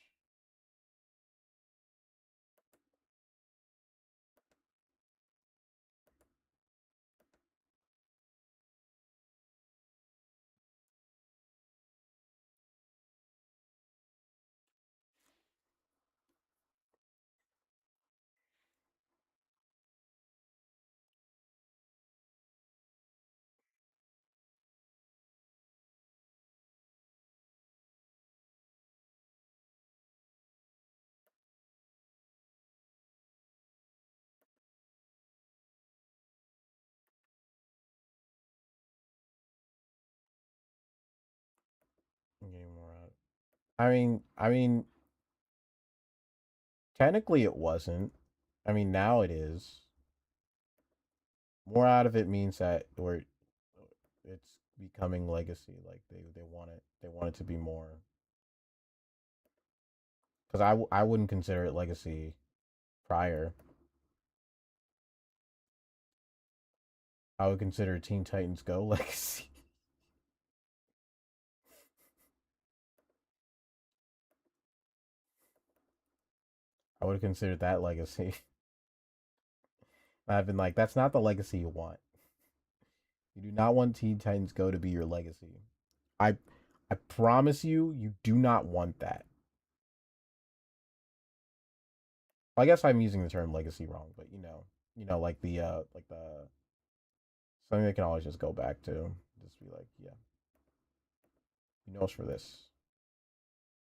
I'm getting more out. I mean, technically it wasn't. I mean, now it is. More out of it means that it's becoming legacy. Like they want it to be more. Because I wouldn't consider it legacy prior. I would consider Teen Titans Go legacy. I would have considered that legacy. I've been like, that's not the legacy you want. You do not want Teen Titans Go to be your legacy. I I promise you, you do not want that. I guess I'm using the term legacy wrong, but like the something they can always just go back to. Just be like, yeah, you know us for this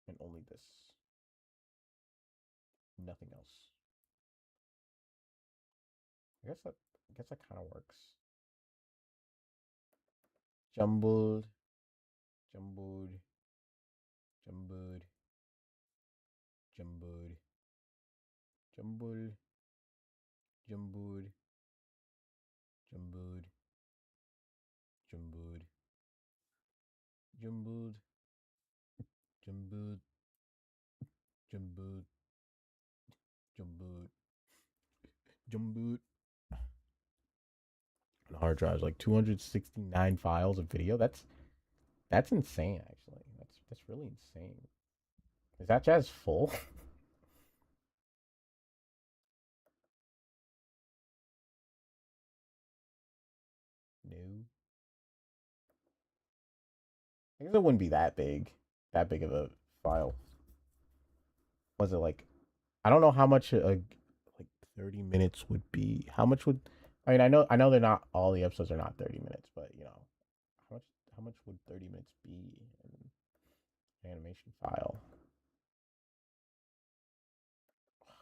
and only this, nothing else. I guess that kind of works. Jumbled, jumbled, jumbled, jumbled, jumbled, jumbled, jumbled, jumbled, jumbled, jumbled, jumbled, jumbled, jumbled. And hard drives like 269 files of video. That's insane. Actually, that's really insane. Is that jazz full? No, I guess it wouldn't be that big. That big of a file. Was it like I don't know how much like 30 minutes would be. How much would I mean I know they're not all the episodes are not 30 minutes, but how much how much would 30 minutes be in an animation file? Oh,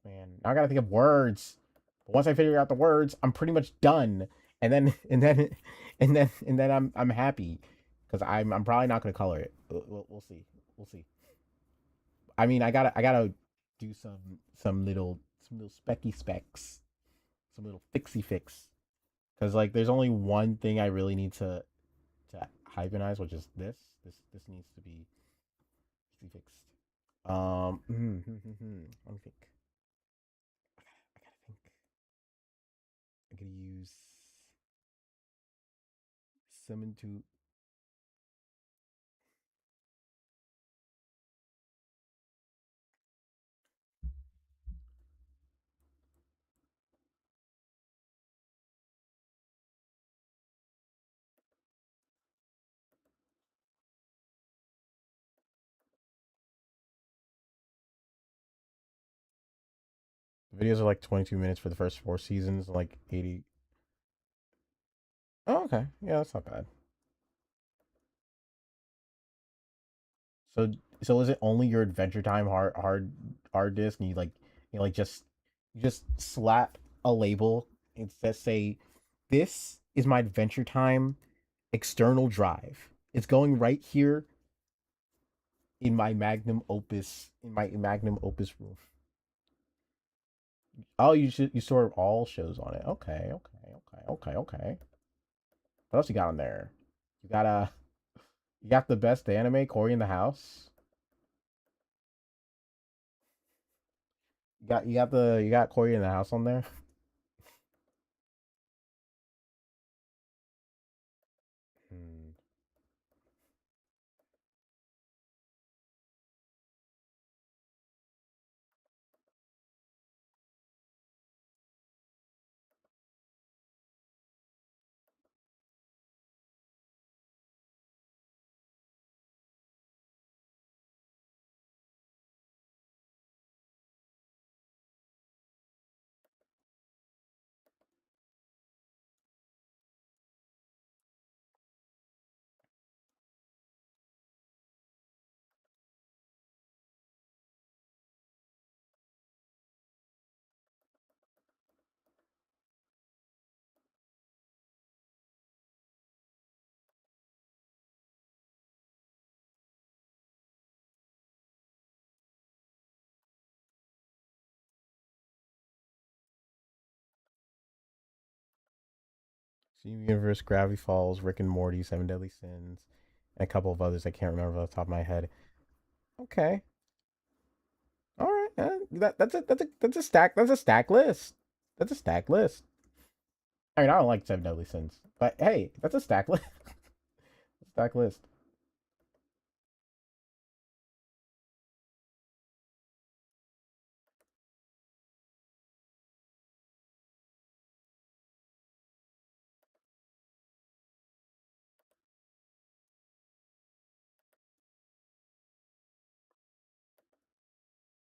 man, now I gotta think of words. But once I figure out the words, I'm pretty much done. And then and then I'm happy because I'm probably not gonna color it. We'll see. We'll see. I mean, I gotta do some little specky specs, some little fixy fix. Because like, there's only one thing I really need to hyphenize, which is this. This needs to be fixy fixed. Let me think. I gotta think. I gotta use summon to. The videos are like 22 minutes for the first 4 seasons, like 80. Oh, okay. Yeah, that's not bad. So so is it only your Adventure Time hard disk, and like just slap a label and say this is my Adventure Time external drive. It's going right here in my magnum opus room. Oh, you store all shows on it. Okay, okay. What else you got on there? You got you got the best anime, Cory in the House. You got Cory in the House on there. Hmm. Steam Universe, Gravity Falls, Rick and Morty, Seven Deadly Sins, and a couple of others I can't remember off the top of my head. Okay, all right, that's a stack. That's a stack list. That's a stack list. I mean, I don't like Seven Deadly Sins, but hey, that's a stack list. Stack list.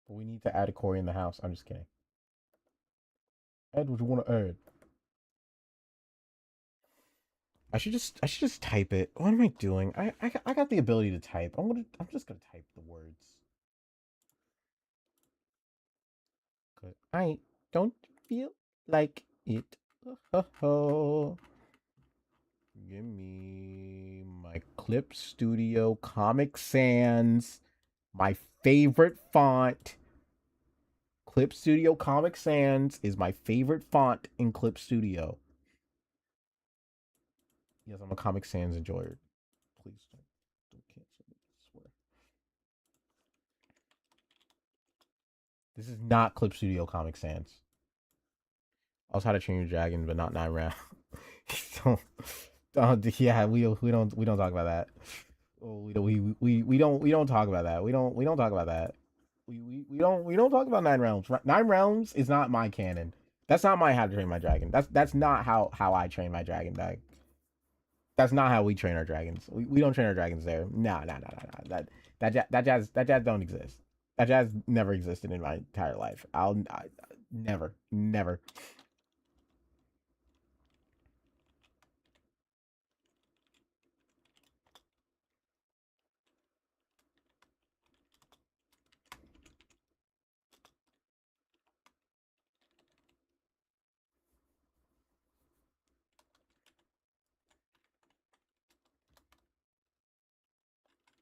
But we need to add a Corey in the house. I'm just kidding. Add what you want to add. I should just type it. What am I doing? I got the ability to type. I'm just gonna type the words. Cause I don't feel like it. Oh, give me my Clip Studio Comic Sans, my favorite font. Clip Studio Comic Sans is my favorite font in Clip Studio. Yes, I'm a Comic Sans enjoyer. Please don't cancel me. I swear. This is not Clip Studio Comic Sans. Also, How to Train Your Dragon, but not 9 rounds. So, yeah, we don't talk about that. We don't talk about that. We don't talk about that. We don't talk about 9 rounds. 9 rounds is not my canon. That's not my How to Train My Dragon. That's not how I train my dragon. That's not how we train our dragons. We don't train our dragons there. No, no, no, no, no. That jazz don't exist. That jazz never existed in my entire life. Never.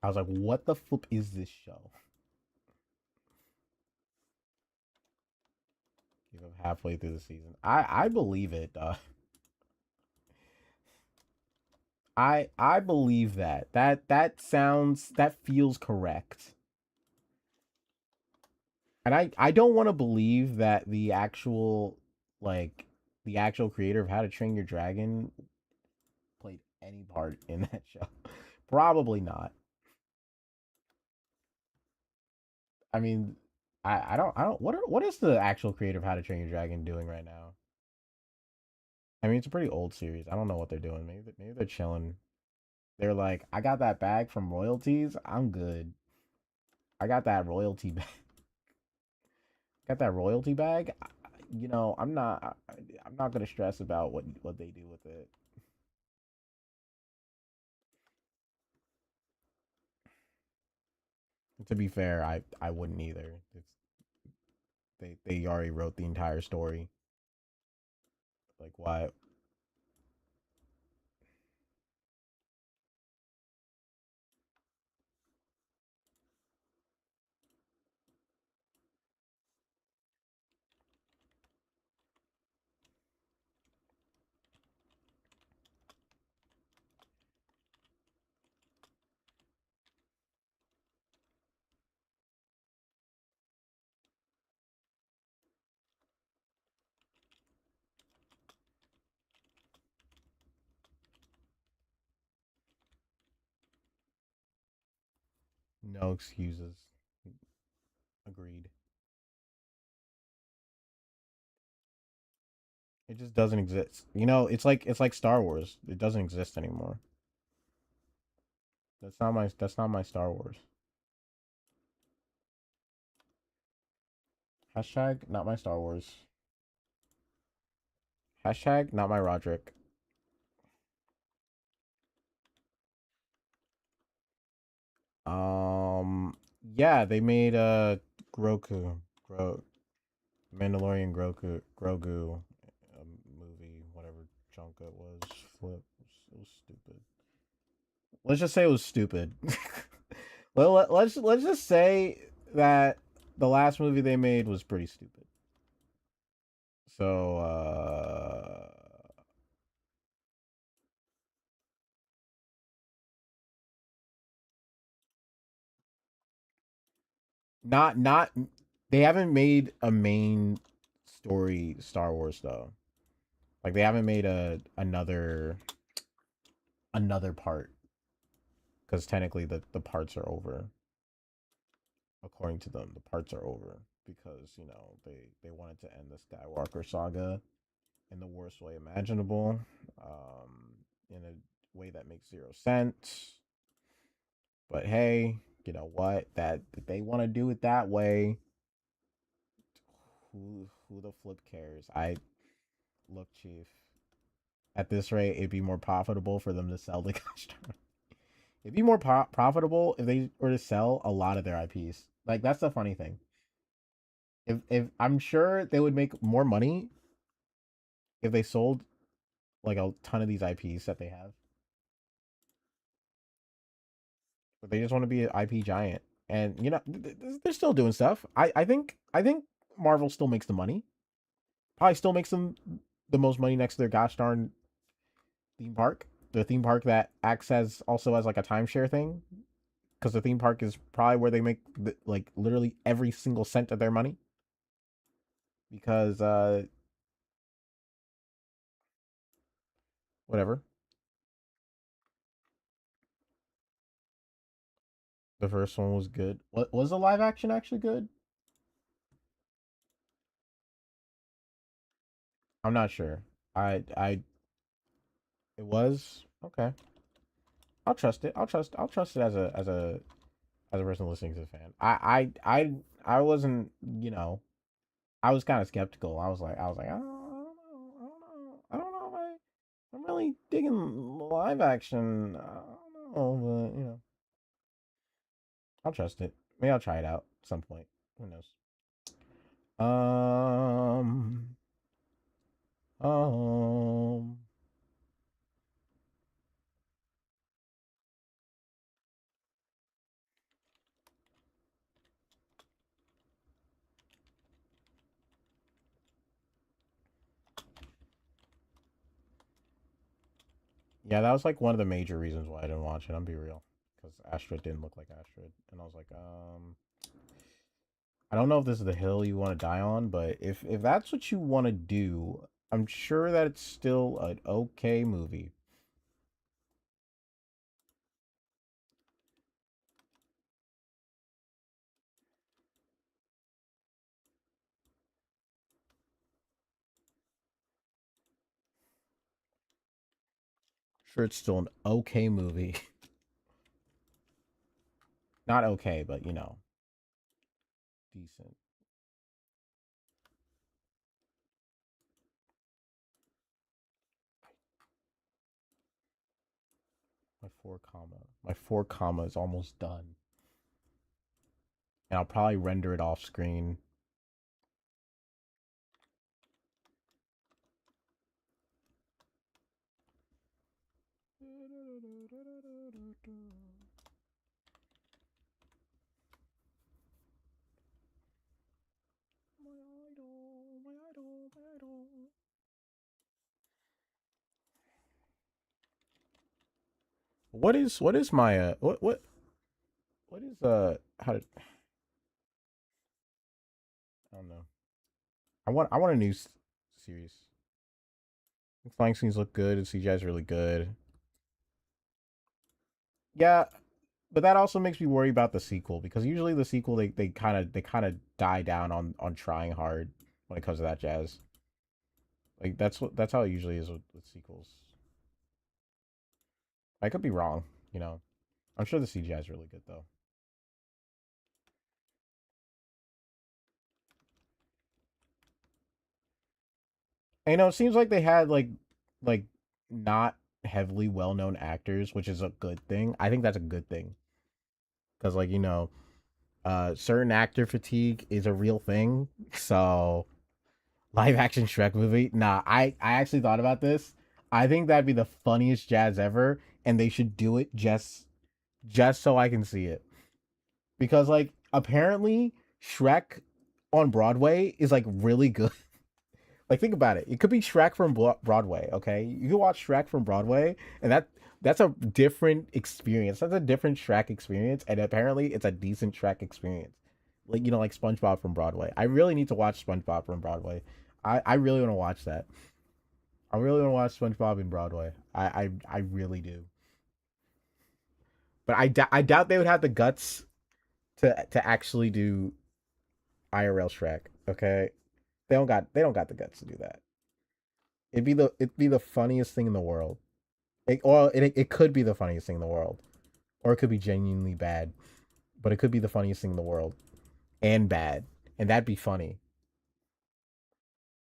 I was like, what the flip is this show? Give up halfway through the season. I believe it. I believe that. That feels correct. And I don't want to believe that like the actual creator of How to Train Your Dragon played any part in that show. Probably not. I mean, I don't what is the actual creator of How to Train Your Dragon doing right now? I mean, it's a pretty old series. I don't know what they're doing. Maybe they're chilling. They're like, I got that bag from royalties. I'm good. I got that royalty bag. Got that royalty bag. I'm not gonna stress about what they do with it. To be fair, I wouldn't either. They already wrote the entire story. Like why? No excuses. Agreed. It just doesn't exist. It's like Star Wars. It doesn't exist anymore. That's not my Star Wars. Hashtag not my Star Wars. Hashtag not my Roderick. Yeah, they made Grogu, Mandalorian Grogu movie, whatever junk it was. Flip. It was stupid. Let's just say it was stupid. Let's just say that the last movie they made was pretty stupid. So not they haven't made a main story Star Wars though. Like they haven't made another part because technically the parts are over. According to them, the parts are over because they wanted to end the Skywalker saga in the worst way imaginable, in a way that makes zero sense. But hey, you know what? That they want to do it that way. who the flip cares? I look, Chief. At this rate, it'd be more profitable for them to sell the customer. It'd be more profitable if they were to sell a lot of their IPs. Like that's the funny thing. If I'm sure they would make more money if they sold like a ton of these IPs that they have. But they just want to be an IP giant, and you know they're still doing stuff. I think Marvel still makes the money. Probably still makes them the most money next to their gosh darn theme park. The theme park that acts as also as like a timeshare thing, because the theme park is probably where they make like literally every single cent of their money. Because whatever, the first one was good. What was the live action actually good? I'm not sure. I it was okay. I'll trust it. I'll trust it as a person listening to the fan. I wasn't, you know, I was kind of skeptical. I was like, I don't know if I'm really digging live action. I don't know, but you know, I'll trust it. Maybe I'll try it out at some point. Who knows? Um, um, yeah, that was like one of the major reasons why I didn't watch it. I'm be real, because Astrid didn't look like Astrid, and I was like, I don't know if this is the hill you want to die on, but if that's what you want to do, I'm sure that it's still an okay movie. Sure, it's still an okay movie. Not okay, but you know, decent. My four comma is almost done, and I'll probably render it off screen. My idol, my idol, my idol. What is my what is how did I don't know. I want a new series. The flying scenes look good. The CGI is really good. Yeah, but that also makes me worry about the sequel, because usually the sequel they kind of die down on trying hard when it comes to that jazz. Like that's how it usually is with sequels. I could be wrong, you know. I'm sure the CGI is really good though. And, you know, it seems like they had like not heavily well known actors, which is a good thing. I think that's a good thing, because like you know, certain actor fatigue is a real thing. So live action Shrek movie. Nah, I actually thought about this. I think that'd be the funniest jazz ever, and they should do it just so I can see it. Because like apparently Shrek on Broadway is like really good. Like think about it. It could be Shrek from Broadway, okay? You can watch Shrek from Broadway, and that's a different experience. That's a different Shrek experience, and apparently it's a decent Shrek experience. Like you know, like SpongeBob from Broadway. I really need to watch SpongeBob from Broadway. I really want to watch that. I really want to watch SpongeBob in Broadway. I really do. But I doubt they would have the guts to actually do IRL Shrek. Okay, they don't got the guts to do that. It'd be the funniest thing in the world. It could be the funniest thing in the world, or it could be genuinely bad, but it could be the funniest thing in the world and bad, and that'd be funny.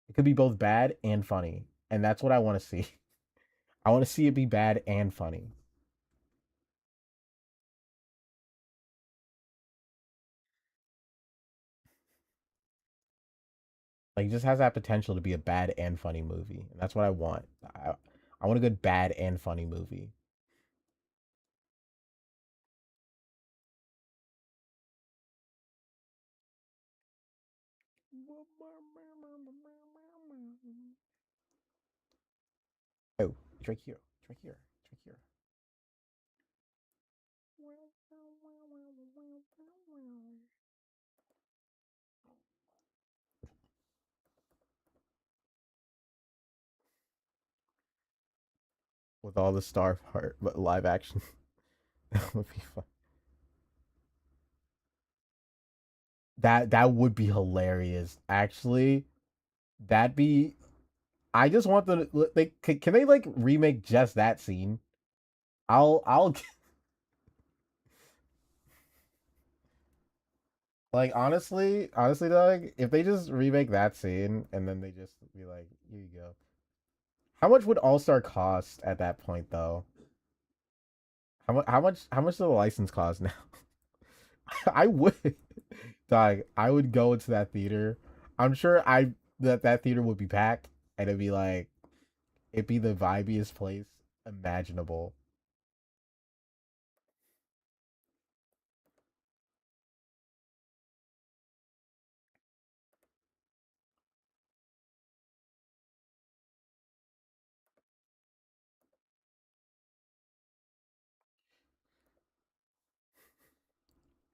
It could be both bad and funny, and that's what I want to see. I want to see it be bad and funny. Like, it just has that potential to be a bad and funny movie, and that's what I want. I want a good bad and funny movie. Oh, it's right here. It's right here. It's right here. With all the Star part, but live action, that would be fun. That would be hilarious. Actually, that'd be. I just want them. Like, can they like remake just that scene? I'll like honestly, Doug. If they just remake that scene and then they just be like, here you go. How much would All Star cost at that point, though? How much does the license cost now? I would, Dog. I would go into that theater. I'm sure that theater would be packed, and it'd be like it'd be the vibiest place imaginable.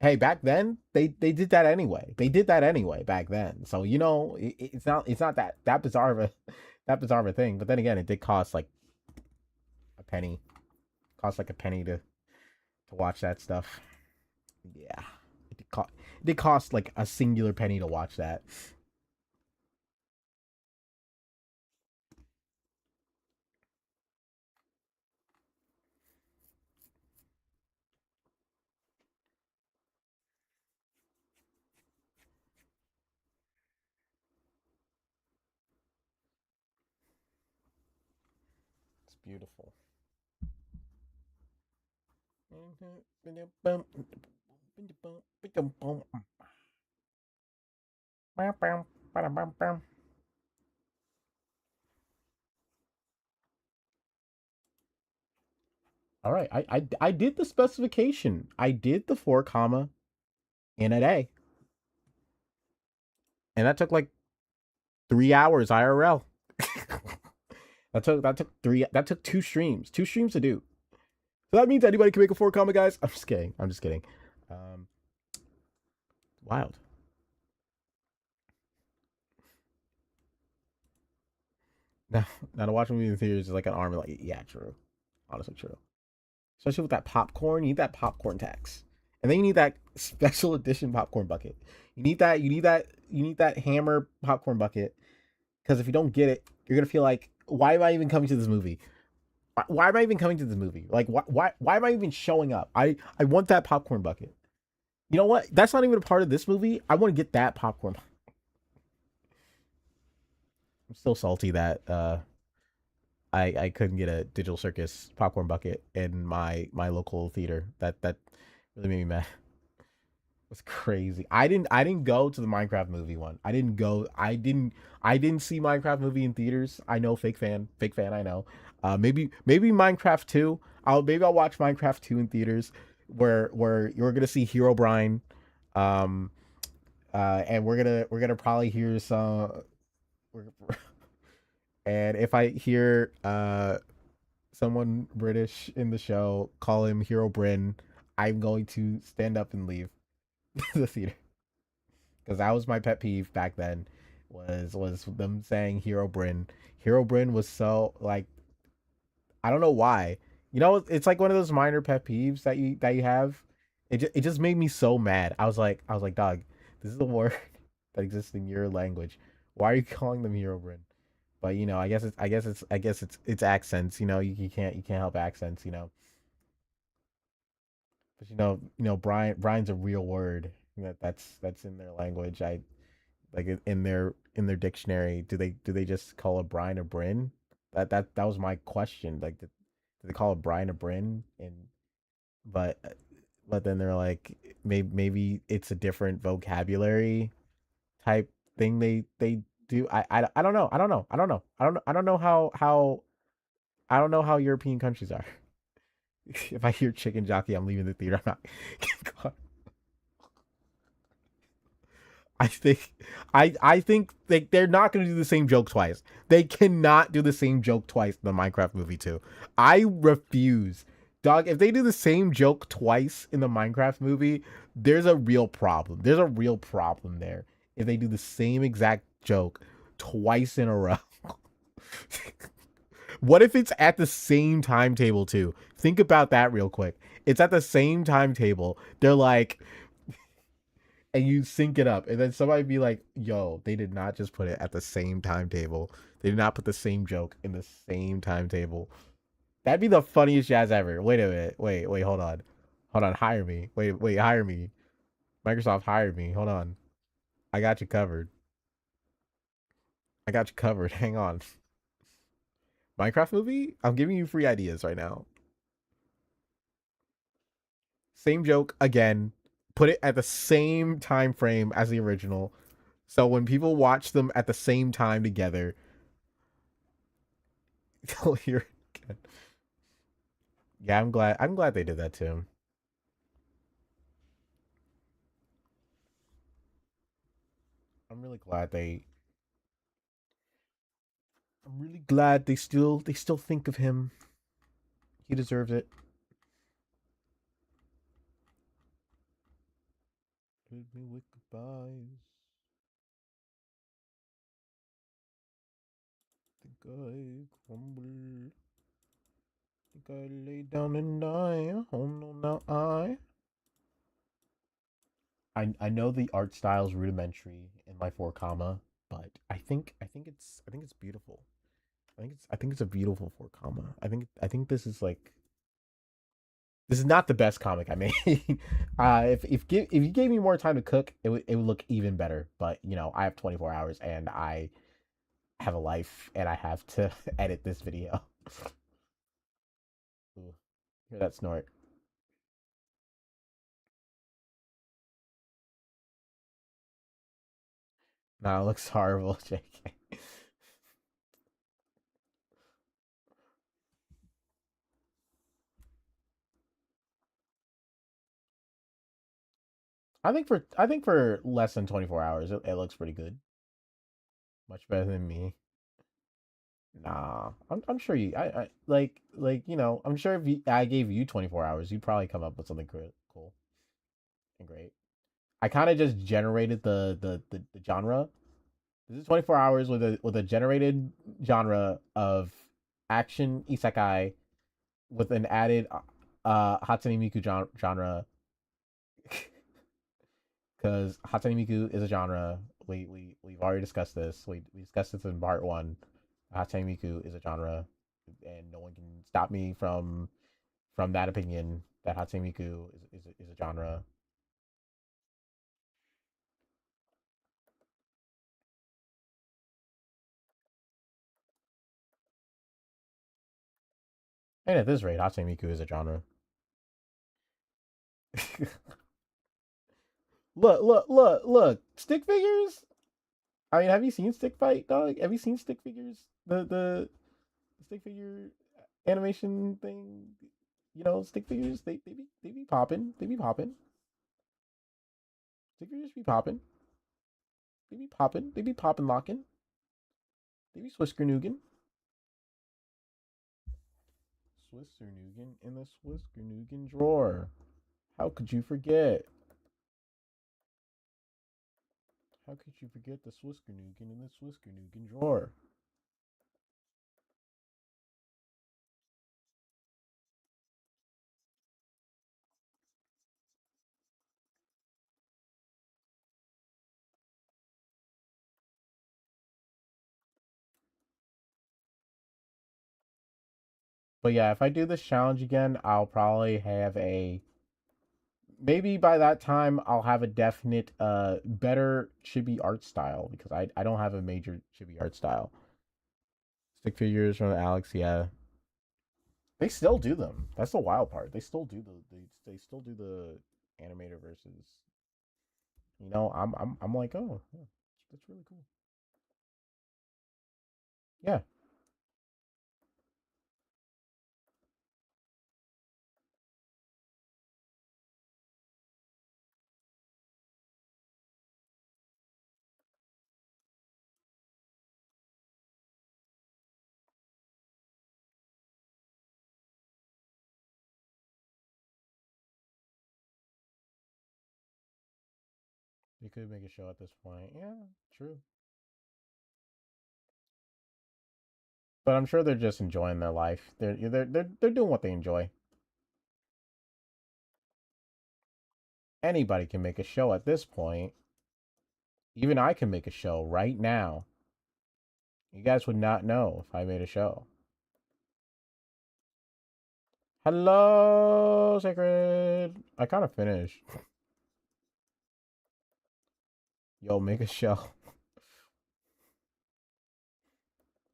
Hey, back then they did that anyway. They did that anyway back then. So it's not that bizarre of a that bizarre of a thing. But then again, it did cost like a penny. Cost like a penny to watch that stuff. Yeah, it did cost like a singular penny to watch that. It's beautiful. All right, I did the specification. I did the 4 comma in a day, and that took like 3 hours IRL. That took 2 streams, 2 streams to do. So that means anybody can make a 4 comma, guys. I'm just kidding. I'm just kidding. Um, Wild. Now, now to watch a movie in the theaters is like an army. Like, yeah, true. Honestly, true. Especially with that popcorn, you need that popcorn tax, and then you need that special edition popcorn bucket. You need that. You need that. You need that hammer popcorn bucket. Because if you don't get it, you're gonna feel like, why am I even coming to this movie? Why am I even coming to this movie? Like, why am I even showing up? I want that popcorn bucket. You know what? That's not even a part of this movie. I want to get that popcorn. I'm still salty that I couldn't get a digital circus popcorn bucket in my local theater. That really made me mad. It was crazy. I didn't go to the Minecraft movie one. I didn't see Minecraft movie in theaters. I know, fake fan. I know. Maybe Minecraft 2. Maybe I'll watch Minecraft 2 in theaters, where you're gonna see Hero Brian, um, and we're gonna probably hear some. And if I hear someone British in the show call him Hero Bryn, I'm going to stand up and leave the theater, because that was my pet peeve back then. Was them saying Hero Bryn. Hero Bryn was so like, I don't know why. It's like one of those minor pet peeves that you have. It just made me so mad. I was like, dog, this is a word that exists in your language. Why are you calling them Hero Bryn? But I guess it's accents. You can't help accents. But Brian's a real word that's in their language. Like in their dictionary, do they just call a brine a Bryn? That was my question. Like, do they call a brine a Bryn? And but but then they're like, maybe it's a different vocabulary type thing they do. I don't know. I don't know. I don't know. I don't know how European countries are. If I hear chicken jockey, I'm leaving the theater. I'm not. I think they're not going to do the same joke twice. They cannot do the same joke twice in the Minecraft movie too. I refuse. Dog, if they do the same joke twice in the Minecraft movie, there's a real problem. There's a real problem there. If they do the same exact joke twice in a row. What if it's at the same timetable too? Think about that real quick. It's at the same timetable. They're like, and you sync it up, and then somebody be like, "Yo, they did not just put it at the same timetable. They did not put the same joke in the same timetable." That'd be the funniest jazz ever. Wait a minute. Wait, hold on. Hire me. Wait, hire me. Microsoft hired me. Hold on. I got you covered. I got you covered. Hang on. Minecraft movie? I'm giving you free ideas right now. Same joke again. Put it at the same time frame as the original. So when people watch them at the same time together, they'll hear it again. Yeah, I'm glad. I'm glad they did that too. I'm really glad they. I'm really glad they still think of him. He deserves it. Hit me with goodbyes. Think I crumble. Think I lay down and die. Oh no, now I know the art style is rudimentary in my four comma, but I think it's beautiful. I think it's a beautiful four comma. I think this is not the best comic I made. If you gave me more time to cook, it would look even better. But I have 24 hours and I have a life and I have to edit this video. Ooh, hear that snort? No, it looks horrible, JK. I think for less than 24 hours, it looks pretty good. Much better than me. Nah, I'm sure I I'm sure if I gave you 24 hours, you'd probably come up with something cool and great. I kind of just generated the genre. This is 24 hours with a generated genre of action isekai with an added Hatsune Miku genre because Hatsune Miku is a genre. We've already discussed this. We discussed this in part one. Hatsune Miku is a genre, and no one can stop me from that opinion that Hatsune Miku is a genre. And at this rate, Hatsune Miku is a genre. Look! Stick figures. I mean, have you seen Stick Fight, dog? Have you seen Stick Figures? The stick figure animation thing. Stick figures. They be popping. They be popping. Stick figures be popping. They be popping. They be popping locking. They be Swiskernugan. Swiskernugan in the Swiskernugan drawer. How could you forget? How could you forget the Swiskernugan in the Swiskernugan drawer? But yeah, if I do this challenge again, I'll probably have a maybe by that time I'll have a definite better chibi art style because I don't have a major chibi art style. Stick figures from Alex, yeah. They still do them. That's the wild part. They still do they still do the animator versus. I'm like, oh, yeah, that's really cool. Yeah, you could make a show at this point. Yeah, true. But I'm sure they're just enjoying their life. They're doing what they enjoy. Anybody can make a show at this point. Even I can make a show right now. You guys would not know if I made a show. Hello, Sacred. I kind of finished. Yo, make a show.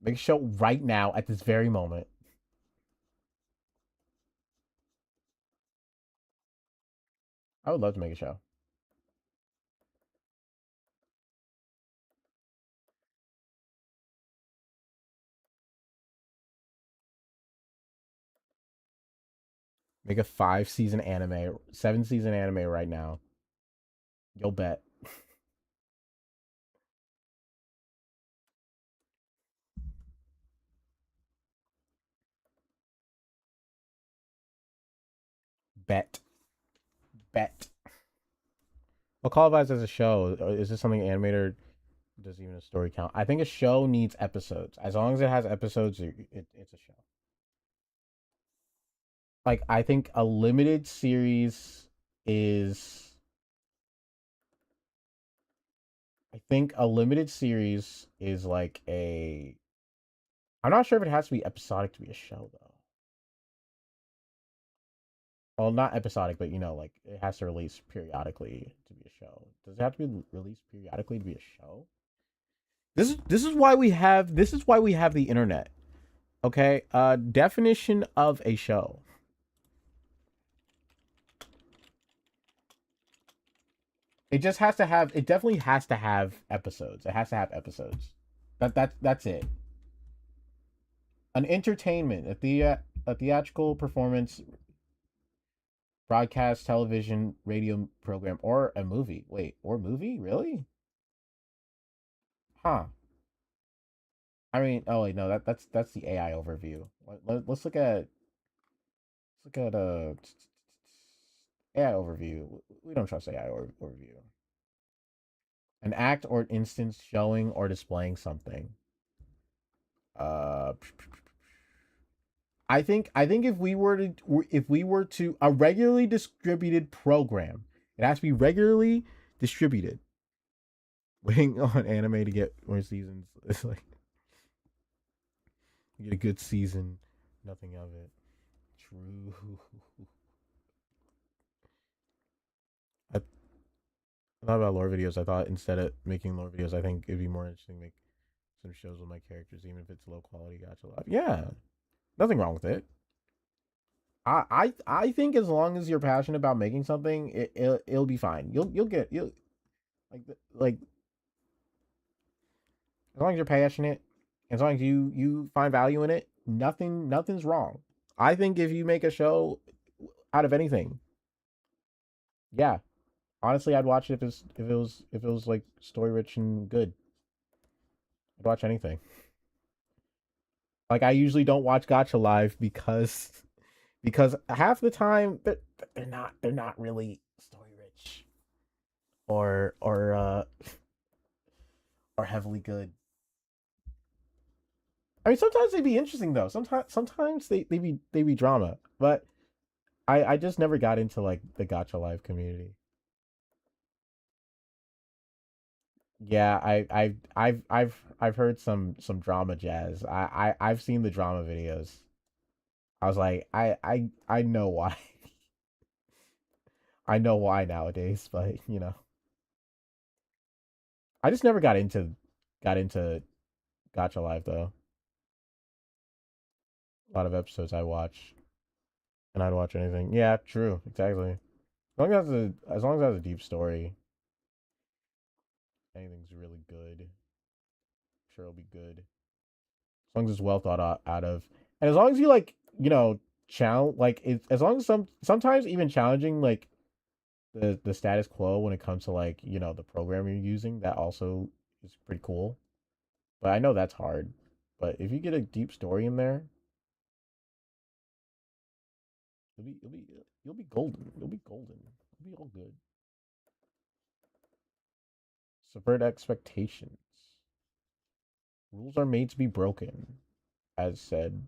Make a show right now at this very moment. I would love to make a show. Make a 5 season anime, 7 season anime right now. You'll bet. Bet. Bet. Well, Call of Ice as a show. Is this something animator does even a story count? I think a show needs episodes. As long as it has episodes, it's a show. Like I think a limited series is. I think a limited series is like a. I'm not sure if it has to be episodic to be a show though. Well, not episodic, but like it has to release periodically to be a show. Does it have to be released periodically to be a show? This is why we have the internet. Okay, definition of a show. It just has to have. It definitely has to have episodes. It has to have episodes. That's it. An entertainment, a theatrical performance, broadcast, television, radio program, or a movie. Wait, or movie? Really? Huh. I mean, oh wait, no, that's the AI overview. Let's look at AI overview. We don't trust AI overview. An act or instance showing or displaying something. Uh, I think if we were to a regularly distributed program, it has to be regularly distributed. Waiting on anime to get more seasons. It's like you get a good season, nothing of it. True. I thought about lore videos. I thought instead of making lore videos, I think it'd be more interesting to make some shows with my characters, even if it's low quality. Gotcha live. Yeah, nothing wrong with it. I think as long as you're passionate about making something, it'll be fine. You'll like as long as you're passionate, as long as you find value in it, nothing's wrong. I think if you make a show out of anything, yeah, honestly, I'd watch it if it was like story rich and good. I'd watch anything. Like I usually don't watch Gotcha Live because half the time they're not really story rich or heavily good. I mean, sometimes they be interesting though. Sometimes they be drama, but I just never got into like the Gotcha Live community. Yeah, I've heard some drama jazz. I've seen the drama videos. I was like, I know why. I know why nowadays, but I just never got into Gacha Live though. A lot of episodes I watch, and I'd watch anything. Yeah, true, exactly. As long as it has a deep story, anything's really good. I'm sure it'll be good. As long as it's well thought out of, and as long as you challenge as long as sometimes even challenging the status quo when it comes to the program you're using, that also is pretty cool. But I know that's hard. But if you get a deep story in there, you'll be golden. You'll be golden. You'll be all good. Subvert expectations. Rules are made to be broken, as said.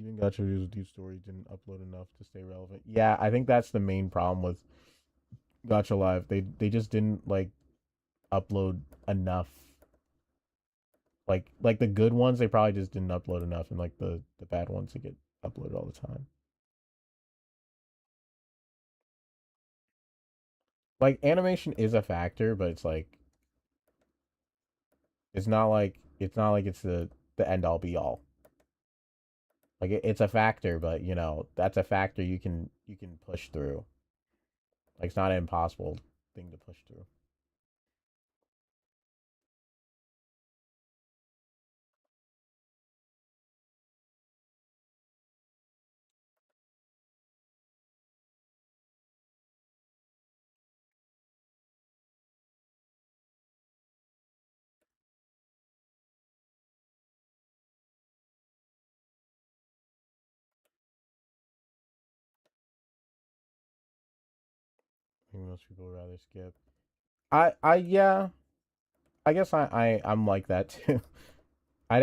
Even Gacha Videos with Deep Story didn't upload enough to stay relevant. Yeah, I think that's the main problem with Gacha Live. They just didn't upload enough. Like the good ones, they probably just didn't upload enough, and the bad ones they get uploaded all the time. Like animation is a factor, but it's not like it's the end all be all. Like it's a factor, but that's a factor you can push through. Like it's not an impossible thing to push through. I think most people would rather skip. Yeah. I guess I'm like that too. I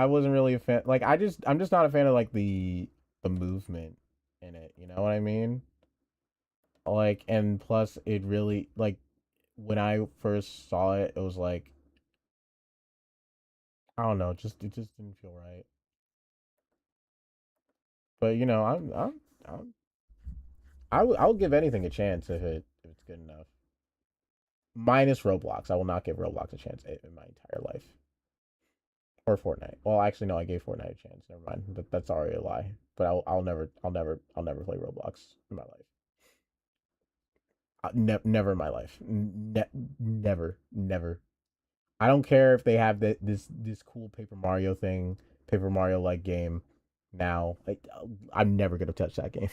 wasn't really a fan. I'm just not a fan of the movement in it. You know what I mean? And plus it really when I first saw it, it was I don't know, it just didn't feel right. But I'll give anything a chance if it's good enough. Minus Roblox, I will not give Roblox a chance in my entire life. Or Fortnite. Well, actually, no, I gave Fortnite a chance. Never mind. That's already a lie. But I'll never play Roblox in my life. Never in my life. Never, never. I don't care if they have this cool Paper Mario thing, Paper Mario like game. Now, I'm never gonna touch that game.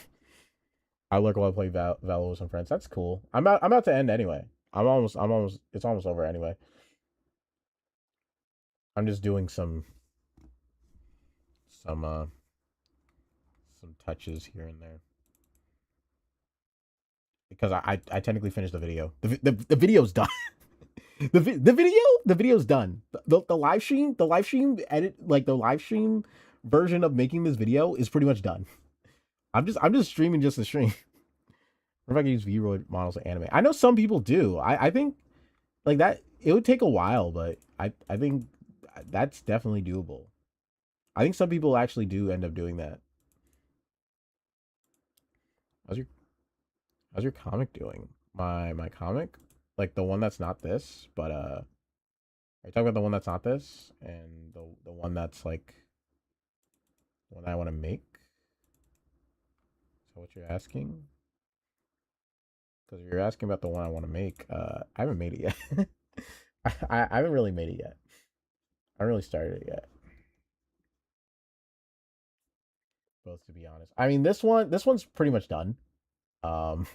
I look while I play Valo with some friends. That's cool. I'm about to end anyway. It's almost over anyway. I'm just doing some uh some touches here and there because I technically finished the video. The video's done. The video's done. The live stream edit, the live stream version of making this video is pretty much done. I'm just streaming just to stream. What if I can use Vroid models of anime? I know some people do. I think that it would take a while, but I think that's definitely doable. I think some people actually do end up doing that. How's your how's your comic doing? My comic, like the one that's not this, but are you talking about the one that's not this and the one that's the one I want to make? Is that what you're asking? Because if you're asking about the one I want to make, I haven't made it yet. I haven't really made it yet. I haven't really started it yet. Both to be honest. I mean this one's pretty much done. Um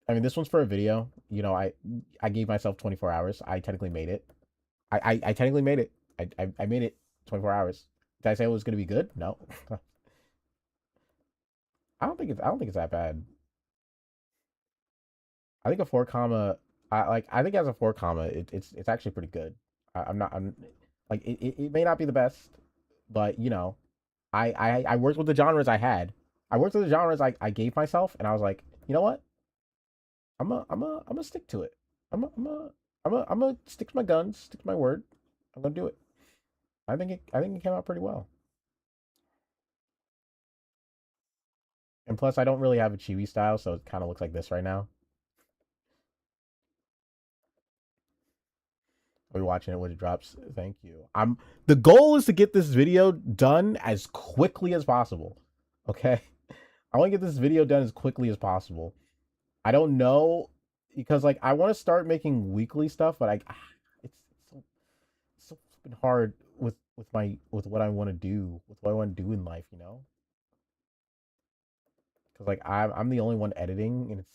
I mean this one's for a video. I gave myself 24 hours. I technically made it. I technically made it. I made it 24 hours. Did I say it was gonna be good? No. I don't think it's that bad. I think a four comma. I think as a four comma, it's actually pretty good. I'm not. I'm it may not be the best, but I worked with the genres I had. I worked with the genres I gave myself, and I was like, you know what? I'm gonna stick to it. I'm gonna stick to my guns, stick to my word. I'm gonna do it. I think it came out pretty well. And plus, I don't really have a chibi style, so it kind of looks like this right now. Are you watching it when it drops? Thank you. The goal is to get this video done as quickly as possible. Okay? I want to get this video done as quickly as possible. I don't know because like I want to start making weekly stuff, but it's so flipping hard with what I want to do, with what I want to do in life, you know? Because like I'm the only one editing, and it's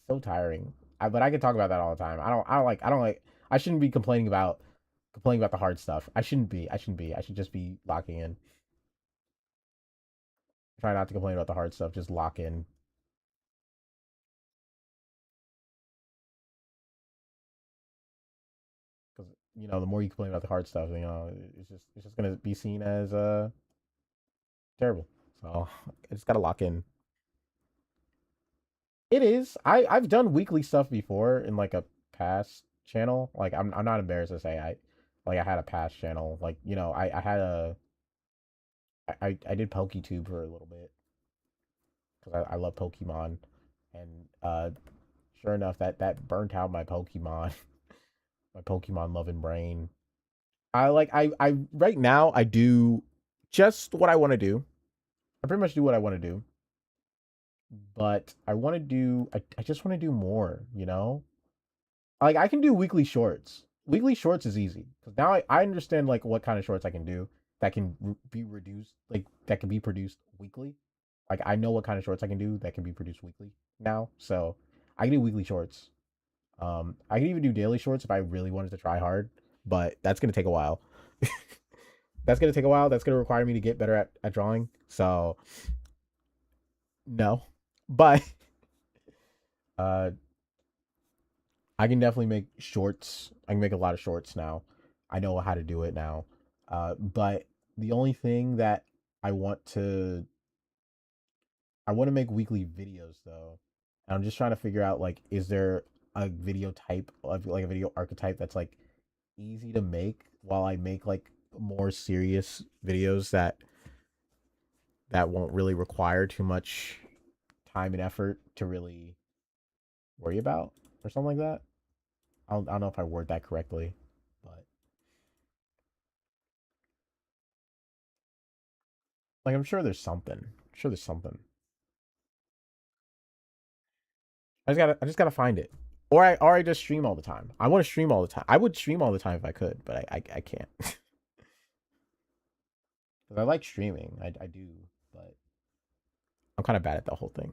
so tiring. But I can talk about that all the time. I don't like. I shouldn't be complaining about the hard stuff. I shouldn't be. I should just be locking in. Try not to complain about the hard stuff. Just lock in. Because the more you complain about the hard stuff, it's just gonna be seen as terrible. So I just gotta lock in. It is. I've done weekly stuff before in like a past channel. Like I'm not embarrassed to say I had a past channel. Like I had I did PokeTube for a little bit because I love Pokemon, and sure enough that burnt out my Pokemon my Pokemon loving brain. I right now I do just what I want to do. I pretty much do what I want to do, but I just want to do more. Like I can do weekly shorts. Weekly shorts is easy because now I understand like what kind of shorts I can do that can be reduced, like that can be produced weekly. Like I know what kind of shorts I can do that can be produced weekly now, so I can do weekly shorts. I can even do daily shorts if I really wanted to try hard, but that's gonna take a while. That's gonna take a while. That's gonna require me to get better at drawing. So no, but uh, I can definitely make shorts. I can make a lot of shorts now. I know how to do it now. But the only thing that I want to I want to make weekly videos though. And I'm just trying to figure out like is there a video type of like a video archetype that's like easy to make while I make like more serious videos that won't really require too much time and effort to really worry about or something like that. I don't know if I word that correctly, but like I'm sure there's something. I'm sure there's something. I just gotta find it. Or I just stream all the time. I want to stream all the time. I would stream all the time if I could, but I can't. Because I like streaming. I do, but I'm kind of bad at the whole thing.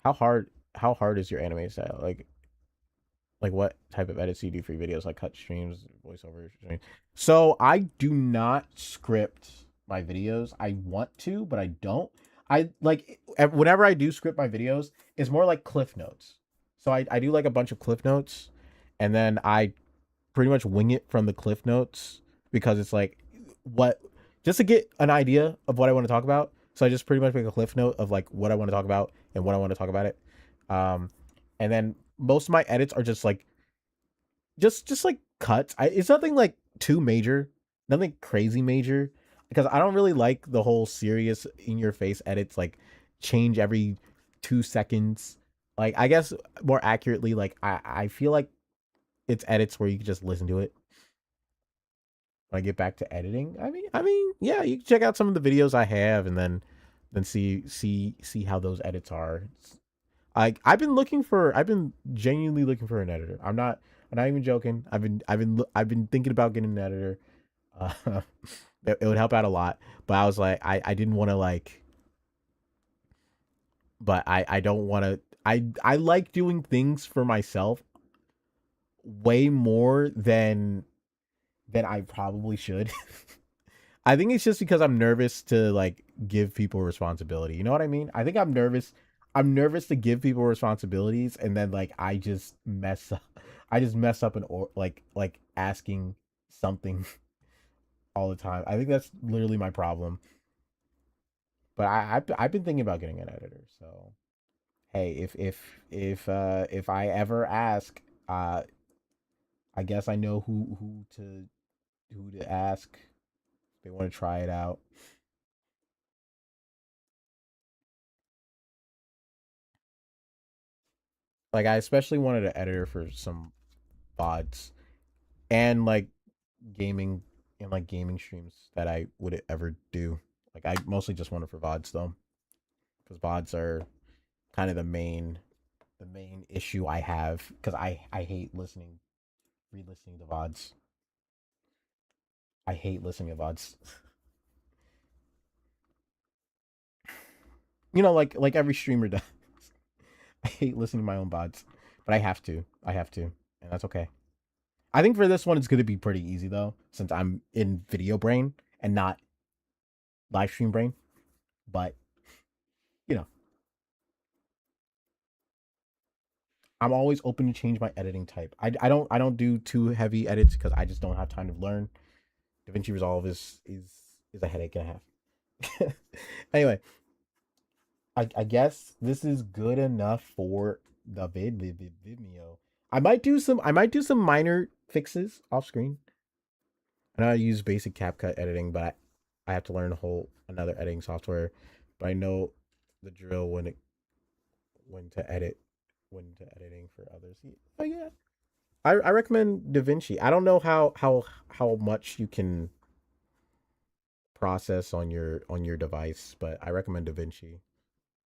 How hard is your anime style? Like what type of edits do you do for your videos? Like cut streams, voiceover streams. So I do not script my videos. I want to, but I don't. I like whenever I do script my videos, it's more like cliff notes. So I do like a bunch of cliff notes, and then I pretty much wing it from the cliff notes because it's like what just to get an idea of what I want to talk about. So I just pretty much make a cliff note of like what I want to talk about and what I want to talk about it. Um, and then most of my edits are just like just like cuts. It's nothing like too major, nothing crazy major, because I don't really like the whole serious in your face edits like change every 2 seconds. Like I guess more accurately, like I feel like it's edits where you can just listen to it when I get back to editing. Yeah, you can check out some of the videos I have and then see how those edits are. I've been genuinely looking for an editor. I'm not even joking. I've been thinking about getting an editor. Uh, it would help out a lot. But I was like, I didn't want to like, but I don't want to. I like doing things for myself way more than I probably should. I think it's just because I'm nervous to like give people responsibility. You know what I mean? I think I'm nervous. I'm nervous to give people responsibilities, and then like I just mess up. I just mess up and or like asking something all the time. I think that's literally my problem. But I've been thinking about getting an editor. So hey, if I ever ask, I guess I know who to ask. If they want to try it out. Like I especially wanted an editor for some VODs and like gaming and like gaming streams that I would ever do. Like I mostly just want it for VODs though, because VODs are kind of the main issue I have because I hate re-listening to VODs. I hate listening to VODs. Like every streamer does. I hate listening to my own VODs, but I have to. I have to, and that's okay. I think for this one, it's going to be pretty easy though, since I'm in video brain and not live stream brain. But you know, I'm always open to change my editing type. I don't do too heavy edits because I just don't have time to learn. DaVinci Resolve is a headache and a half. Anyway, I guess this is good enough for the Vimeo. I might do some minor fixes off screen. I know I use basic CapCut editing, but I have to learn a whole another editing software. But I know the drill when to edit when to editing for others. Oh yeah, I recommend DaVinci. I don't know how much you can process on your device, but I recommend DaVinci.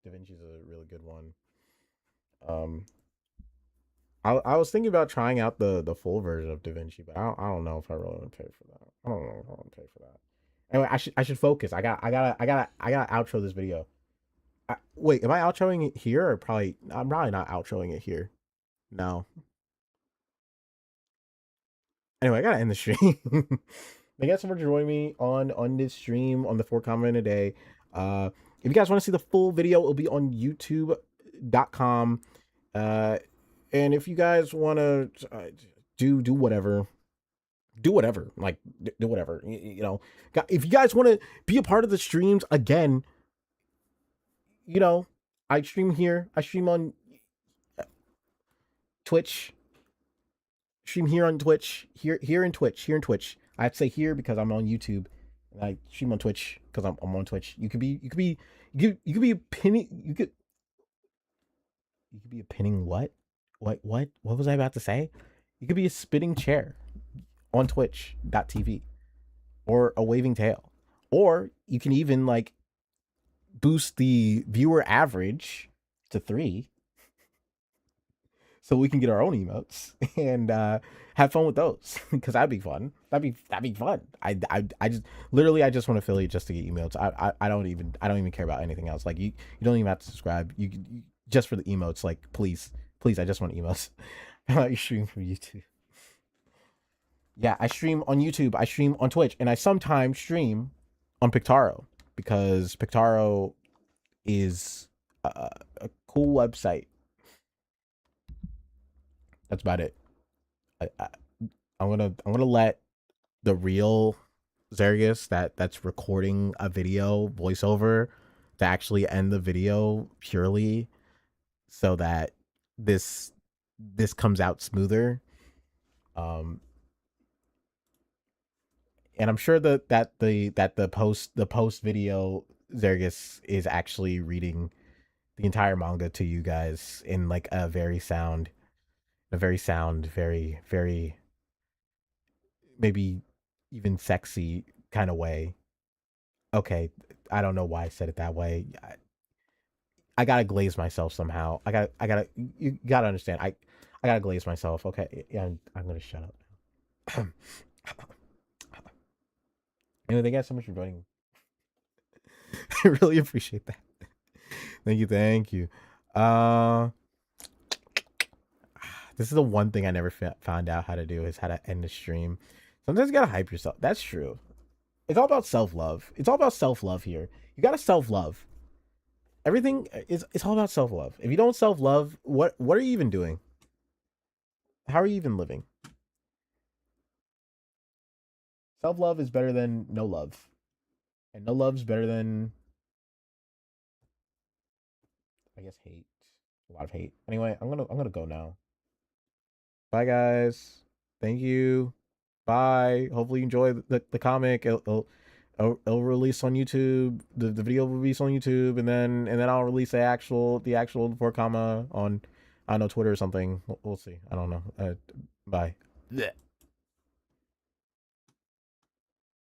DaVinci is a really good one. Um, I was thinking about trying out the full version of DaVinci, but I don't know if I really want to pay for that. I don't know if I want to pay for that. Anyway, I should focus. I gotta outro this video. Wait, am I outroing it here or probably? I'm probably not outroing it here. No. Anyway, I gotta end the stream. Thank you guys so much for joining me on this stream on the 4 comment a day. If you guys want to see the full video, it'll be on youtube.com. And if you guys want to do whatever, like do whatever, if you guys want to be a part of the streams again, I stream here. I stream on Twitch. Stream here on Twitch. Here in Twitch. I have to say here because I'm on YouTube, and I stream on Twitch because I'm on Twitch. You could be a pinning. You could be a pinning what? What was I about to say? You could be a spinning chair on twitch.tv or a waving tail. Or you can even like boost the viewer average to 3 so we can get our own emotes and have fun with those because that'd be fun. That'd be fun. I just literally I just want affiliate just to get emotes. I don't even care about anything else. Like you don't even have to subscribe. You just for the emotes. Like please I just want emotes. How about you stream from YouTube? Yeah, I stream on YouTube. I stream on Twitch, and I sometimes stream on Pictaro because Pictaro is a cool website. That's about it. I'm gonna let the real Zaergis that's recording a video voiceover to actually end the video purely so that this comes out smoother. And I'm sure that the post video Zaergis is actually reading the entire manga to you guys in like a very sound, very, very, maybe even sexy kind of way. Okay, I don't know why I said it that way. I gotta glaze myself somehow. You gotta understand. I gotta glaze myself. Okay, yeah, I'm gonna shut up. Anyway, thank you guys so much for joining. I really appreciate that. Thank you. This is the one thing I never found out how to do is how to end the stream. Sometimes you gotta hype yourself. That's true. It's all about self-love. It's all about self-love here. You gotta self-love. Everything is it's all about self-love. If you don't self-love, what are you even doing? How are you even living? Self-love is better than no love. And no love's better than I guess hate. A lot of hate. Anyway, I'm gonna go now. Bye guys. Thank you. Bye. Hopefully you enjoy the comic. It'll release on YouTube. The video will release on YouTube, and then I'll release the actual 4 comma on I don't know, Twitter or something. We'll see. I don't know. Bye. Blech.